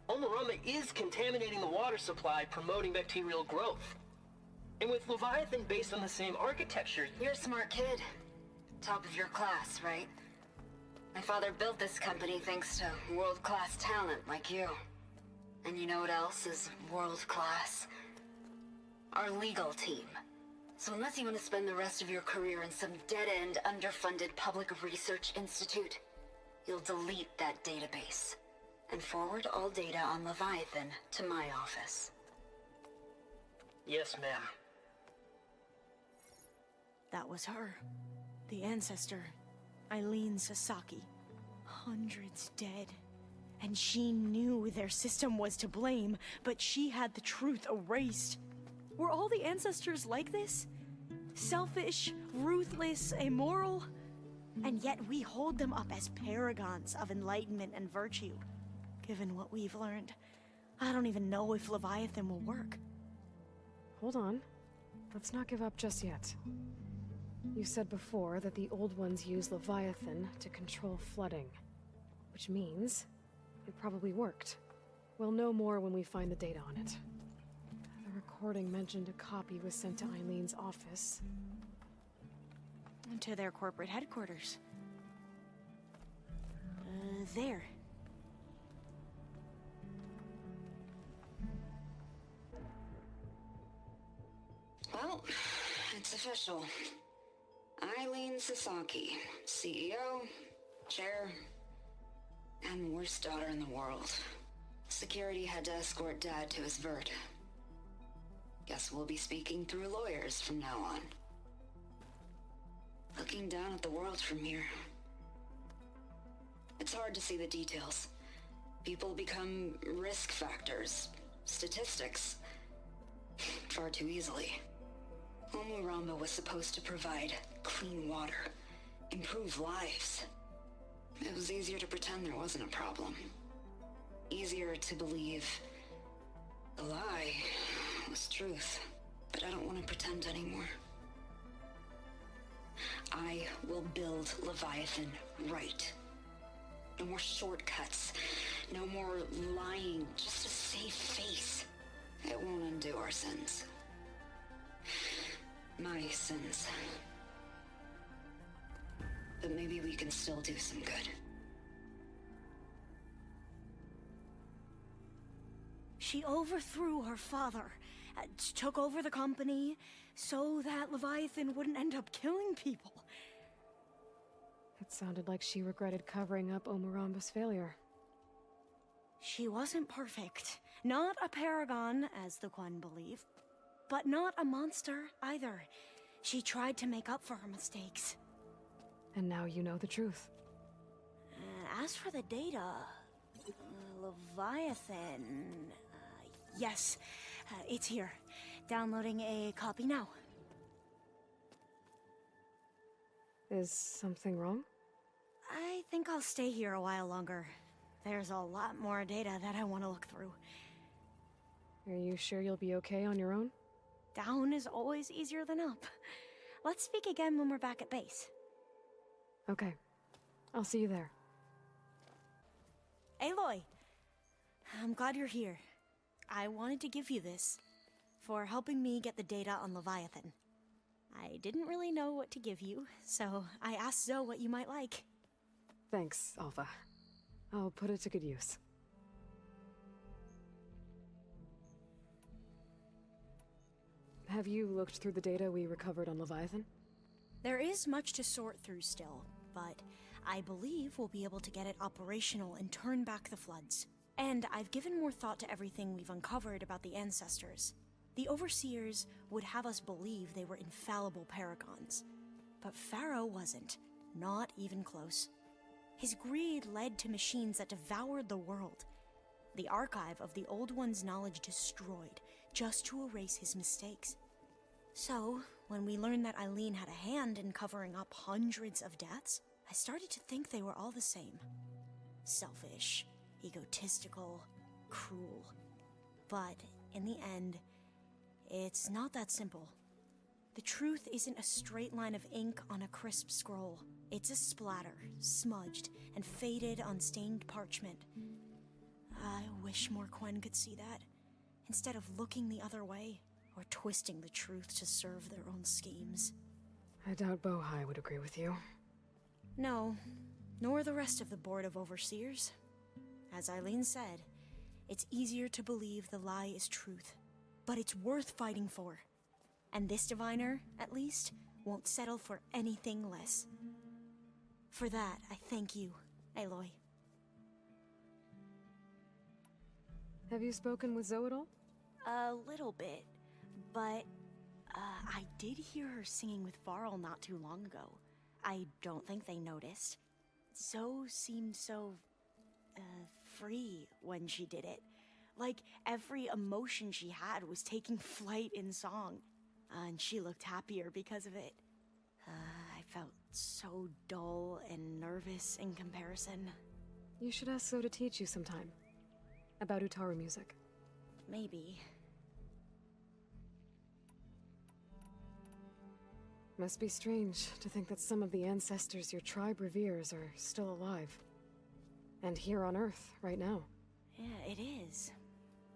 Omarama is contaminating the water supply, promoting bacterial growth. And with Leviathan based on the same architecture... You're a smart kid. Top of your class, right? My father built this company thanks to world-class talent like you. And you know what else is world-class? Our legal team. So unless you want to spend the rest of your career in some dead-end, underfunded public research institute, you'll delete that database and forward all data on Leviathan to my office. Yes, ma'am. That was her. The ancestor. Eileen Sasaki. Hundreds dead. And she knew their system was to blame, but she had the truth erased. Were all the ancestors like this? Selfish, ruthless, immoral? And yet we hold them up as paragons of enlightenment and virtue. Given what we've learned, I don't even know if Leviathan will work. Hold on. let's not give up just yet. You said before that the Old Ones use Leviathan to control flooding, which means it probably worked. We'll know more when we find the data on it. The recording mentioned a copy was sent to Eileen's office. To their corporate headquarters. There. Well, it's official. Eileen Sasaki, CEO, chair, and worst daughter in the world. Security had to escort Dad to his vert. Guess we'll be speaking through lawyers from now on. Looking down at the world from here. It's hard to see the details. People become risk factors, statistics, far too easily. Omuramba was supposed to provide clean water, improve lives. It was easier to pretend there wasn't a problem. Easier to believe the lie was truth. But I don't want to pretend anymore. I will build Leviathan right. No more shortcuts. No more lying just to save face. It won't undo our sins. My sins. But maybe we can still do some good. She overthrew her father, took over the company, so that Leviathan wouldn't end up killing people. It sounded like she regretted covering up Omuramba's failure. She wasn't perfect. Not a paragon, as the Quen believe, but not a monster either. She tried to make up for her mistakes. And now you know the truth. As for the data, Leviathan... yes, it's here. Downloading a copy now. Is something wrong? I think I'll stay here a while longer. There's a lot more data that I want to look through. Are you sure you'll be okay on your own? Down is always easier than up. Let's speak again when we're back at base. Okay. I'll see you there. Aloy! I'm glad you're here. I wanted to give you this for helping me get the data on Leviathan. I didn't really know what to give you, so I asked Zoe what you might like. Thanks, Alva. I'll put it to good use. Have you looked through the data we recovered on Leviathan? There is much to sort through still, but I believe we'll be able to get it operational and turn back the floods. And I've given more thought to everything we've uncovered about the ancestors. The Overseers would have us believe they were infallible paragons. But Faro wasn't. Not even close. His greed led to machines that devoured the world. The archive of the Old One's knowledge destroyed, just to erase his mistakes. So, when we learned that Eileen had a hand in covering up hundreds of deaths, I started to think they were all the same. Selfish, egotistical, cruel. But, in the end, it's not that simple. The truth isn't a straight line of ink on a crisp scroll. It's a splatter, smudged, and faded on stained parchment. I wish more Quen could see that, instead of looking the other way, or twisting the truth to serve their own schemes. I doubt Bohai would agree with you. No, nor the rest of the Board of Overseers. As Eileen said, it's easier to believe the lie is truth, but it's worth fighting for. And this diviner, at least, won't settle for anything less. For that, I thank you, Aloy. Have you spoken with Zoe at all? A little bit, but I did hear her singing with Varl not too long ago. I don't think they noticed. Zoe seemed so, free when she did it. Like every emotion she had was taking flight in song. And she looked happier because of it. I felt so dull and nervous in comparison. You should ask Zoe to teach you sometime. About Utaru music. Maybe. Must be strange to think that some of the ancestors your tribe reveres are still alive. And here on Earth, right now. Yeah, it is.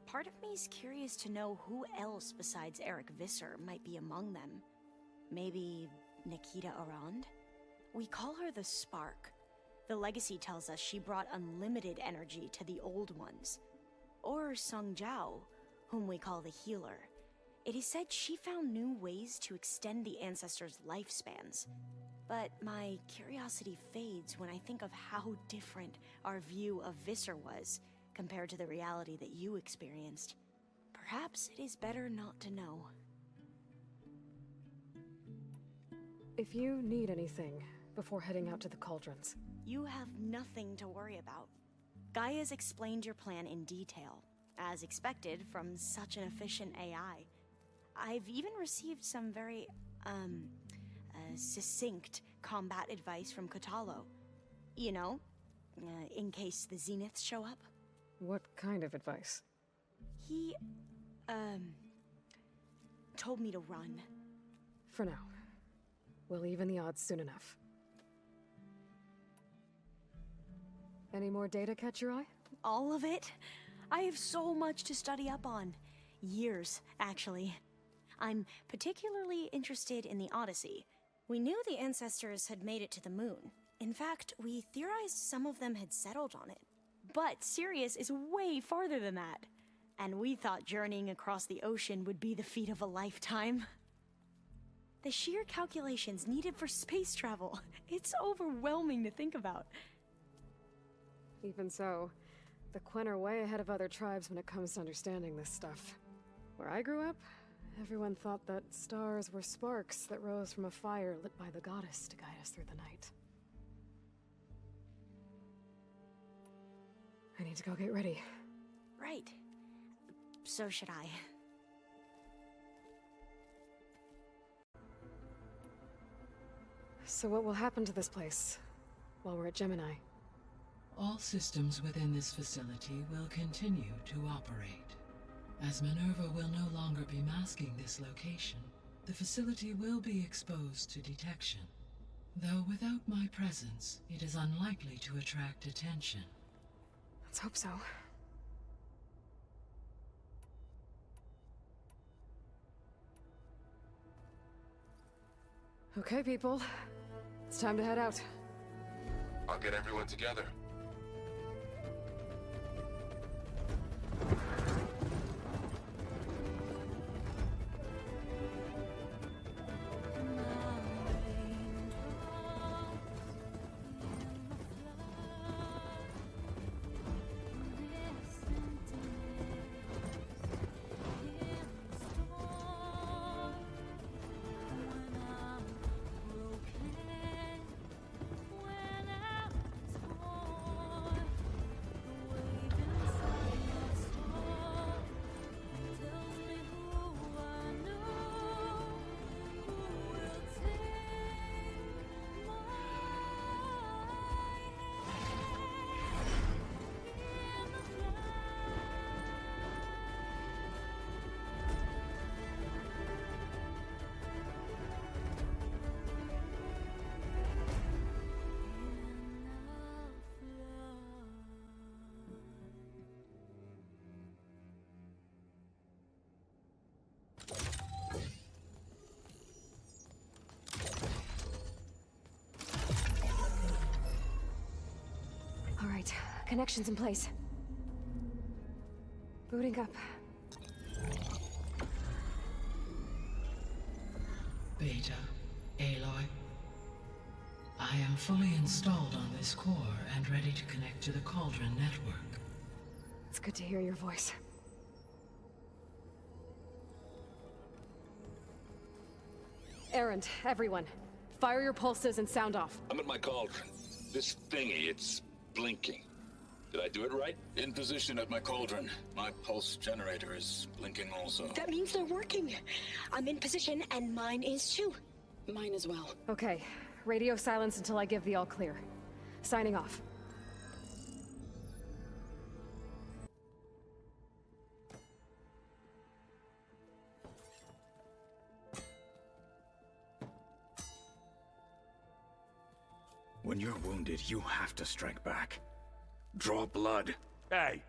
Part of me is curious to know who else besides Eric Visser might be among them. Maybe Nikita Arand? We call her the Spark. The legacy tells us she brought unlimited energy to the old ones. Or Sung Jiao, whom we call the Healer. It is said she found new ways to extend the ancestors' lifespans. But my curiosity fades when I think of how different our view of Visser was compared to the reality that you experienced. Perhaps it is better not to know. If you need anything before heading out to the cauldrons... You have nothing to worry about. Gaia's explained your plan in detail, as expected from such an efficient AI. I've even received some very, succinct combat advice from Kotalo. You know, in case the Zeniths show up. What kind of advice? He, told me to run. For now. We'll even the odds soon enough. Any more data catch your eye? All of it? I have so much to study up on. Years, actually. I'm particularly interested in the Odyssey. We knew the ancestors had made it to the moon. In fact, we theorized some of them had settled on it. But Sirius is way farther than that. And we thought journeying across the ocean would be the feat of a lifetime. The sheer calculations needed for space travel, it's overwhelming to think about. Even so, the Quen are way ahead of other tribes when it comes to understanding this stuff. Where I grew up, everyone thought that stars were sparks that rose from a fire lit by the goddess to guide us through the night. I need to go get ready. Right. So should I. So what will happen to this place while we're at Gemini? All systems within this facility will continue to operate. As Minerva will no longer be masking this location, the facility will be exposed to detection. Though without my presence, it is unlikely to attract attention. Let's hope so. Okay, people. It's time to head out. I'll get everyone together. All right, connections in place. Booting up. Beta, Aloy. I am fully installed on this core and ready to connect to the Cauldron network. It's good to hear your voice. Errand, everyone. Fire your pulses and sound off. I'm at my cauldron. This thingy, it's blinking. Did I do it right? In position at my cauldron. My pulse generator is blinking also. That means they're working. I'm in position, and mine is too. Mine as well. Okay. Radio silence until I give the all clear. Signing off. When you're wounded, you have to strike back. Draw blood. Hey!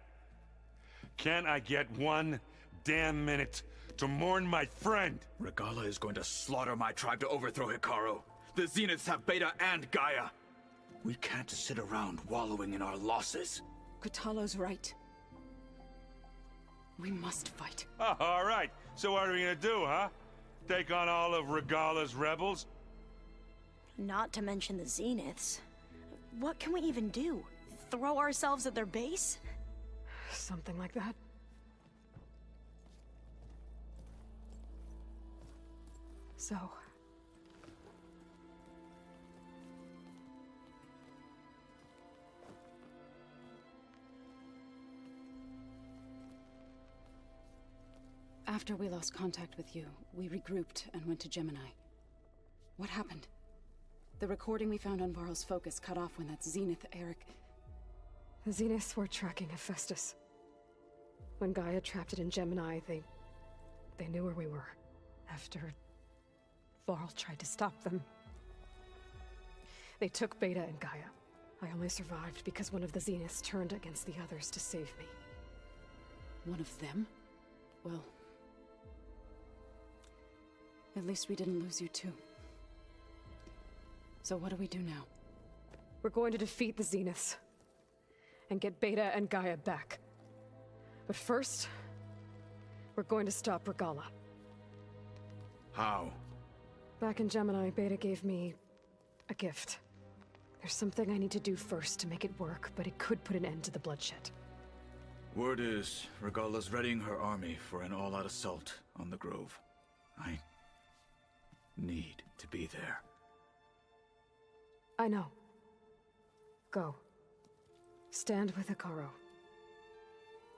Can't I get 1 damn minute to mourn my friend? Regala is going to slaughter my tribe to overthrow Hikaru. The Zeniths have Beta and Gaia. We can't sit around wallowing in our losses. Katalo's right. We must fight. Oh, all right. So what are we gonna do, huh? Take on all of Regala's rebels? Not to mention the Zeniths. What can we even do? Throw ourselves at their base? Something like that. So... After we lost contact with you, we regrouped and went to Gemini. What happened? The recording we found on Varl's focus cut off when that Zenith Eric... The Zeniths were tracking Hephaestus. When Gaia trapped it in Gemini, they knew where we were. After Varl tried to stop them. They took Beta and Gaia. I only survived because one of the Zeniths turned against the others to save me. One of them? Well... at least we didn't lose you too. So what do we do now? We're going to defeat the Zeniths. And get Beta and Gaia back. But first... we're going to stop Regala. How? Back in Gemini, Beta gave me... a gift. There's something I need to do first to make it work, but it could put an end to the bloodshed. Word is, Regala's readying her army for an all-out assault on the Grove. I need to be there. I know. Go. Stand with Hikaru.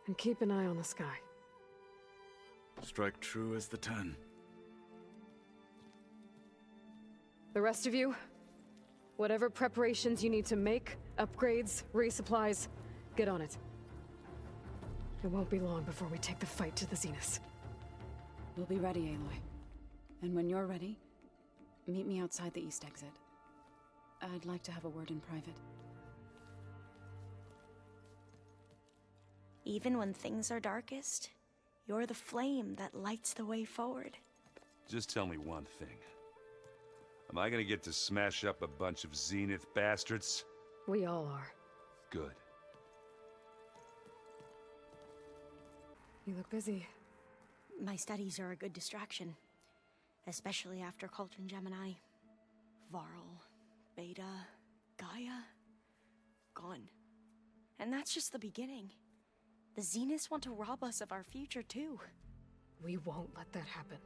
And keep an eye on the sky. Strike true as the 10. The rest of you, whatever preparations you need to make, upgrades, resupplies, get on it. It won't be long before we take the fight to the Zeniths. We'll be ready, Aloy. And when you're ready, meet me outside the east exit. I'd like to have a word in private. Even when things are darkest, you're the flame that lights the way forward. Just tell me one thing. Am I gonna get to smash up a bunch of Zenith bastards? We all are. Good. You look busy. My studies are a good distraction. Especially after Cauldron Gemini. Varl, Beta, Gaia, gone. And that's just the beginning. The Zeniths want to rob us of our future, too. We won't let that happen.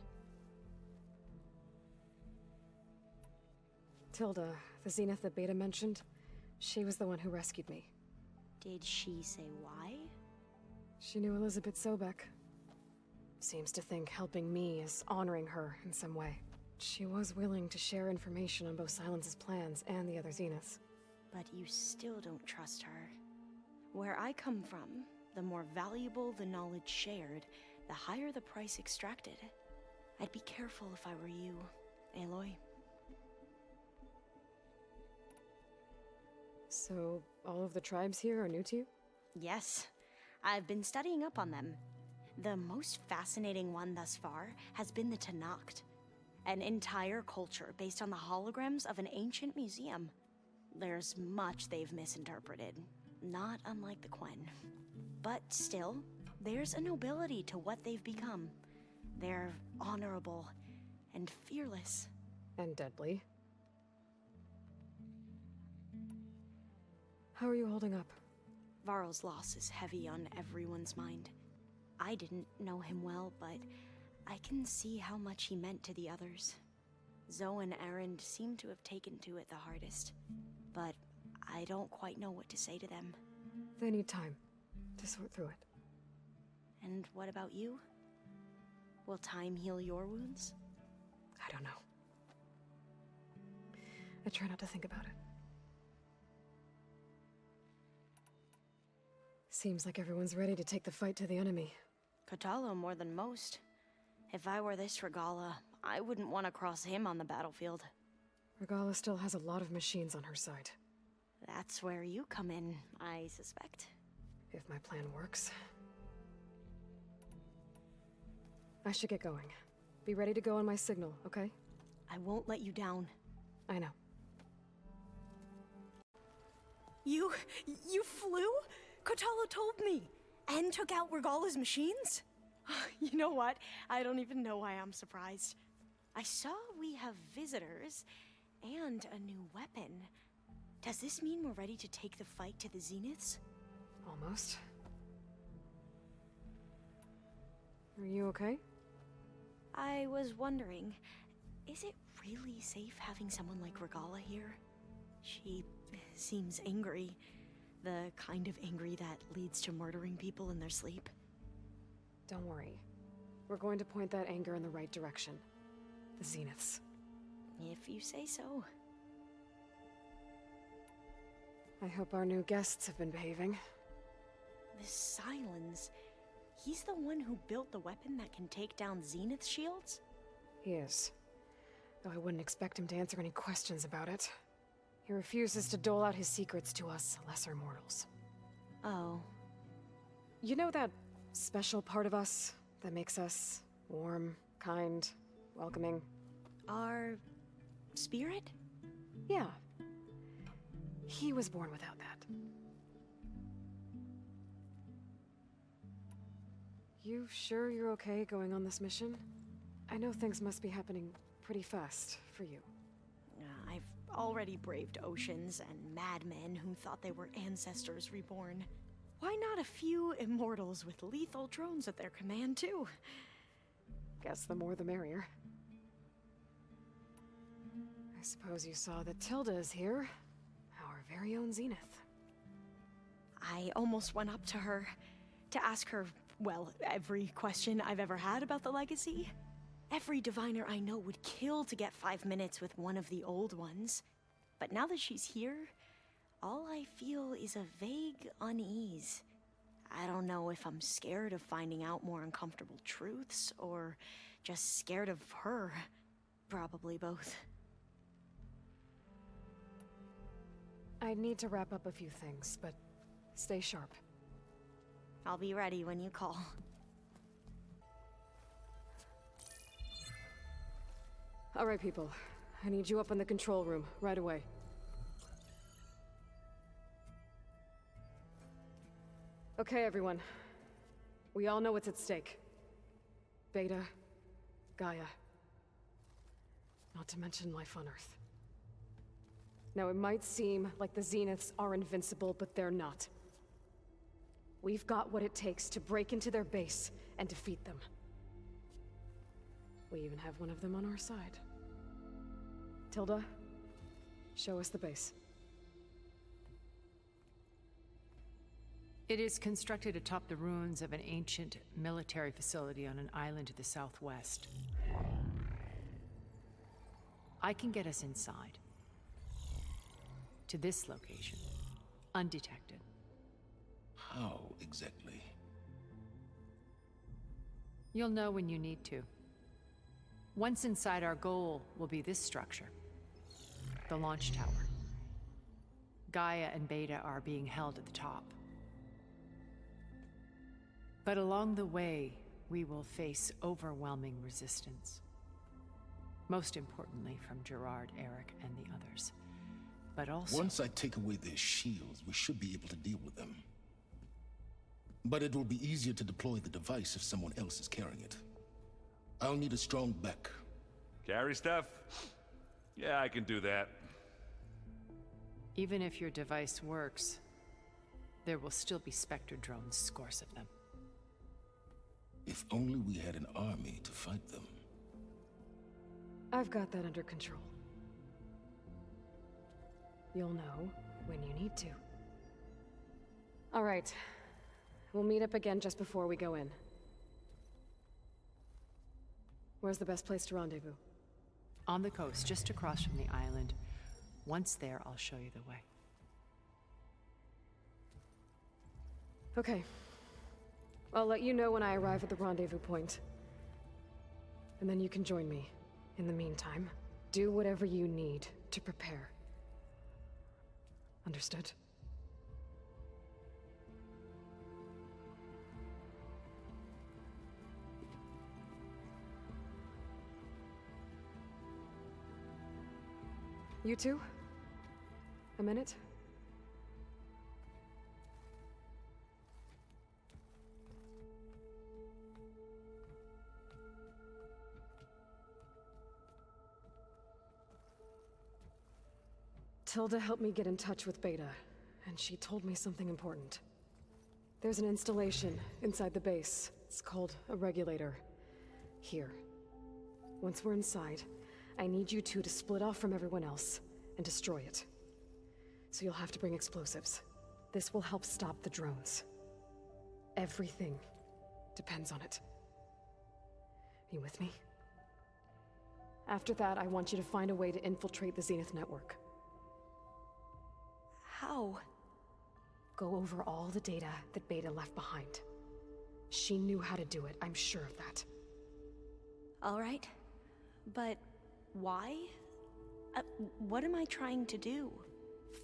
Tilda, the Zenith that Beta mentioned, she was the one who rescued me. Did she say why? She knew Elizabeth Sobek. Seems to think helping me is honoring her in some way. She was willing to share information on both Silence's plans and the other Zeniths. But you still don't trust her. Where I come from, the more valuable the knowledge shared, the higher the price extracted. I'd be careful if I were you, Aloy. So, all of the tribes here are new to you? Yes. I've been studying up on them. The most fascinating one thus far has been the Tenakth, an entire culture based on the holograms of an ancient museum. There's much they've misinterpreted, not unlike the Quen. But still, there's a nobility to what they've become. They're honorable and fearless. And deadly. How are you holding up? Varl's loss is heavy on everyone's mind. I didn't know him well, but I can see how much he meant to the others. Zoe and Erend seem to have taken to it the hardest, but I don't quite know what to say to them. They need time to sort through it. And what about you? Will time heal your wounds? I don't know. I try not to think about it. Seems like everyone's ready to take the fight to the enemy. Katalo more than most. If I were this Regala, I wouldn't want to cross him on the battlefield. Regala still has a lot of machines on her side. That's where you come in, I suspect. If my plan works. I should get going. Be ready to go on my signal, okay? I won't let you down. I know. You flew? Kotalo told me! And took out Regalla's machines? You know what? I don't even know why I'm surprised. I saw we have visitors, and a new weapon. Does this mean we're ready to take the fight to the Zeniths? Almost. Are you okay? I was wondering, is it really safe having someone like Regalla here? She seems angry. The kind of angry that leads to murdering people in their sleep. Don't worry. We're going to point that anger in the right direction. The Zeniths. If you say so. I hope our new guests have been behaving. This Silence, he's the one who built the weapon that can take down Zenith shields? He is. Though I wouldn't expect him to answer any questions about it. He refuses to dole out his secrets to us lesser mortals. Oh. You know that special part of us that makes us warm, kind, welcoming? Our spirit? Yeah. He was born without that. You sure you're okay going on this mission? I know things must be happening pretty fast for you. I've already braved oceans and madmen who thought they were ancestors reborn. Why not a few immortals with lethal drones at their command, too? Guess the more the merrier. I suppose you saw that Tilda is here. Our very own Zenith. I almost went up to her to ask her, well, every question I've ever had about the legacy. Every diviner I know would kill to get 5 minutes with one of the old ones. But now that she's here, all I feel is a vague unease. I don't know if I'm scared of finding out more uncomfortable truths, or just scared of her. Probably both. I need to wrap up a few things, but stay sharp. I'll be ready when you call. All right, people. I need you up in the control room, right away. Okay, everyone. We all know what's at stake. Beta, Gaia. Not to mention life on Earth. Now, it might seem like the Zeniths are invincible, but they're not. We've got what it takes to break into their base and defeat them. We even have one of them on our side. Tilda, show us the base. It is constructed atop the ruins of an ancient military facility on an island to the southwest. I can get us inside. To this location. Undetected. How exactly? You'll know when you need to. Once inside, our goal will be this structure. The launch tower. Gaia and Beta are being held at the top. But along the way, we will face overwhelming resistance. Most importantly from Gerard, Eric, and the others. But also... Once I take away their shields, we should be able to deal with them. But it will be easier to deploy the device if someone else is carrying it. I'll need a strong back. Carry stuff? Yeah, I can do that. Even if your device works, there will still be Spectre drones, scores of them. If only we had an army to fight them. I've got that under control. You'll know when you need to. All right. We'll meet up again just before we go in. Where's the best place to rendezvous? On the coast, just across from the island. Once there, I'll show you the way. Okay. I'll let you know when I arrive at the rendezvous point. And then you can join me. In the meantime, do whatever you need to prepare. Understood. You two? A minute? Tilda helped me get in touch with Beta, and she told me something important. There's an installation inside the base. It's called a regulator. Here. Once we're inside, I need you two to split off from everyone else and destroy it. So you'll have to bring explosives. This will help stop the drones. Everything depends on it. Are you with me? After that, I want you to find a way to infiltrate the Zenith network. How? Go over all the data that Beta left behind. She knew how to do it, I'm sure of that. All right. But why? What am I trying to do?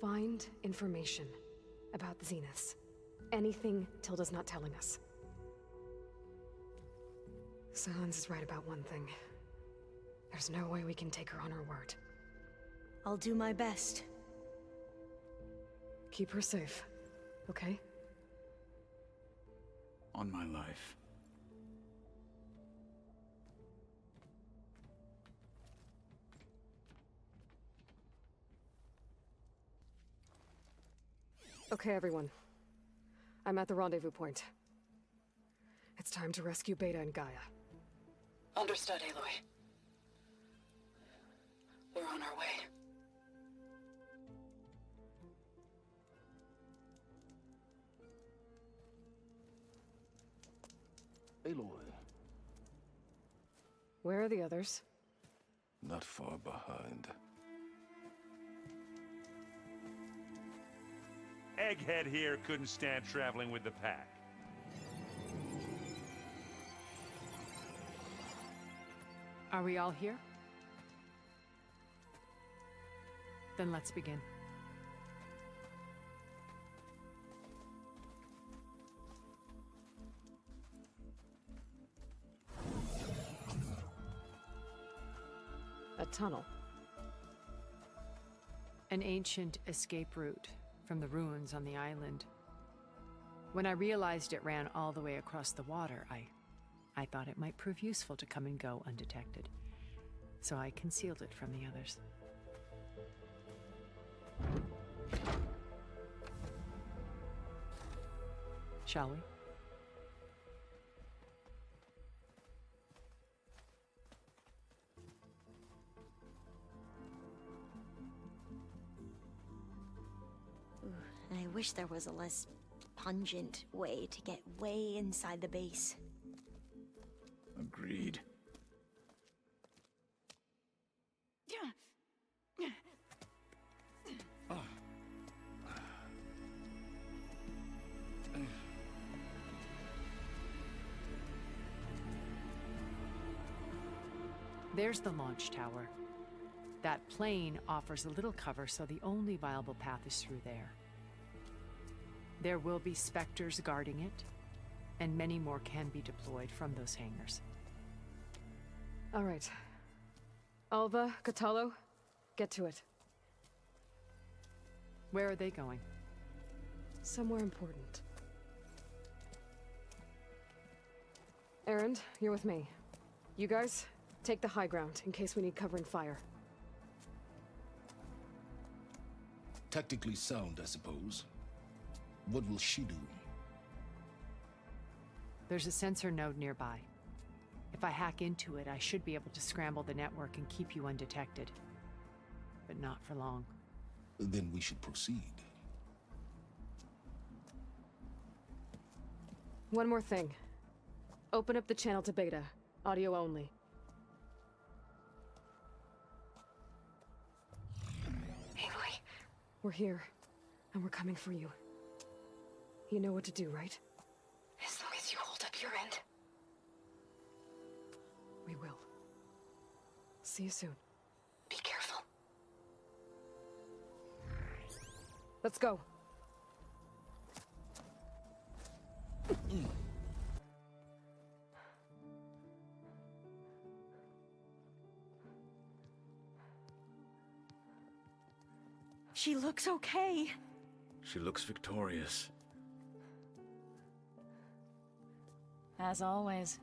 Find information about the Zeniths. Anything Tilda's not telling us. Silence is right about one thing. There's no way we can take her on her word. I'll do my best. Keep her safe, okay? On my life. Okay, everyone. I'm at the rendezvous point. It's time to rescue Beta and Gaia. Understood, Aloy. We're on our way. Aloy. Where are the others? Not far behind. Egghead here couldn't stand traveling with the pack. Are we all here? Then let's begin. A tunnel. An ancient escape route from the ruins on the island. When I realized it ran all the way across the water, I thought it might prove useful to come and go undetected. So I concealed it from the others. Shall we? I wish there was a less pungent way to get way inside the base. Agreed. There's the launch tower. That plane offers a little cover, so the only viable path is through there. There will be specters guarding it, and many more can be deployed from those hangars. All right. Alva, Catalo, get to it. Where are they going? Somewhere important. Erend, you're with me. You guys, take the high ground in case we need covering fire. Tactically sound, I suppose. What will she do? There's a sensor node nearby. If I hack into it, I should be able to scramble the network and keep you undetected. But not for long. Then we should proceed. One more thing. Open up the channel to Beta. Audio only. Aloy. We're here, and we're coming for you. You know what to do, right? As long as you hold up your end. We will. See you soon. Be careful. Let's go. She looks okay. She looks victorious. As always.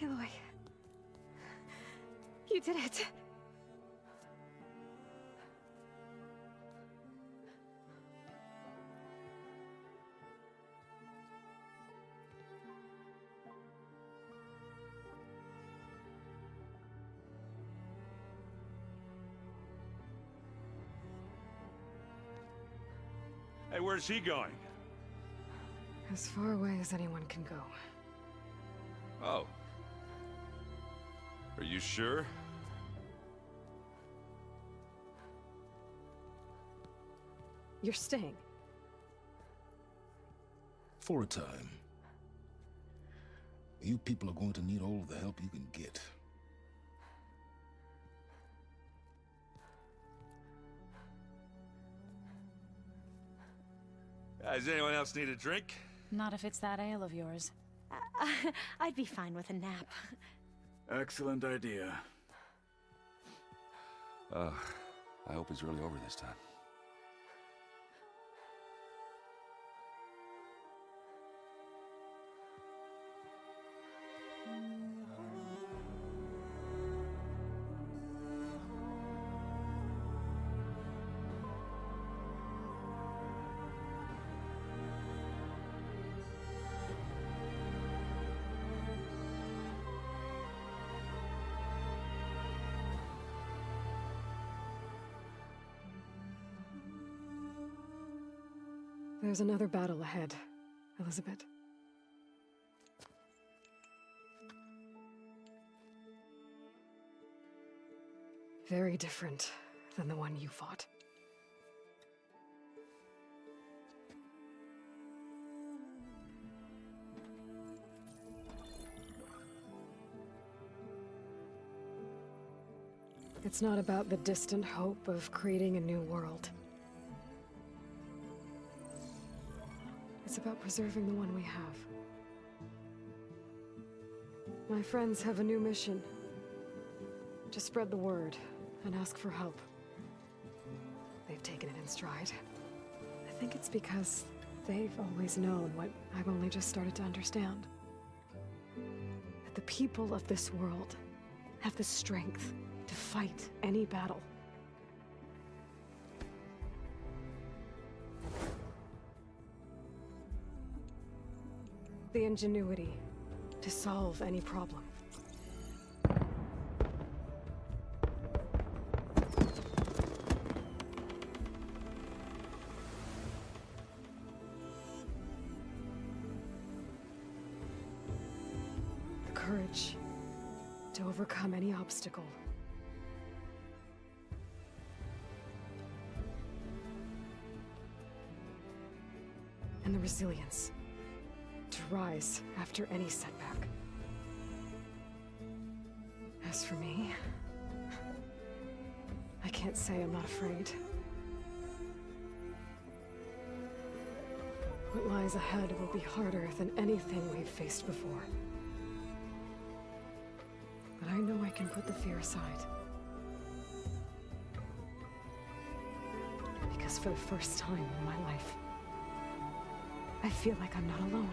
Aloy. You did it. Hey, where's he going? As far away as anyone can go. Oh. Are you sure? You're staying. For a time. You people are going to need all the help you can get. Does anyone else need a drink? Not if it's that ale of yours. I'd be fine with a nap. Excellent idea. I hope it's really over this time. There's another battle ahead, Elizabeth. Very different than the one you fought. It's not about the distant hope of creating a new world. It's about preserving the one we have. My friends have a new mission. To spread the word and ask for help. They've taken it in stride. I think it's because they've always known what I've only just started to understand. That the people of this world have the strength to fight any battle. The ingenuity to solve any problem. The courage to overcome any obstacle. And the resilience to rise after any setback. As for me, I can't say I'm not afraid. What lies ahead will be harder than anything we've faced before. But I know I can put the fear aside. Because for the first time in my life, I feel like I'm not alone.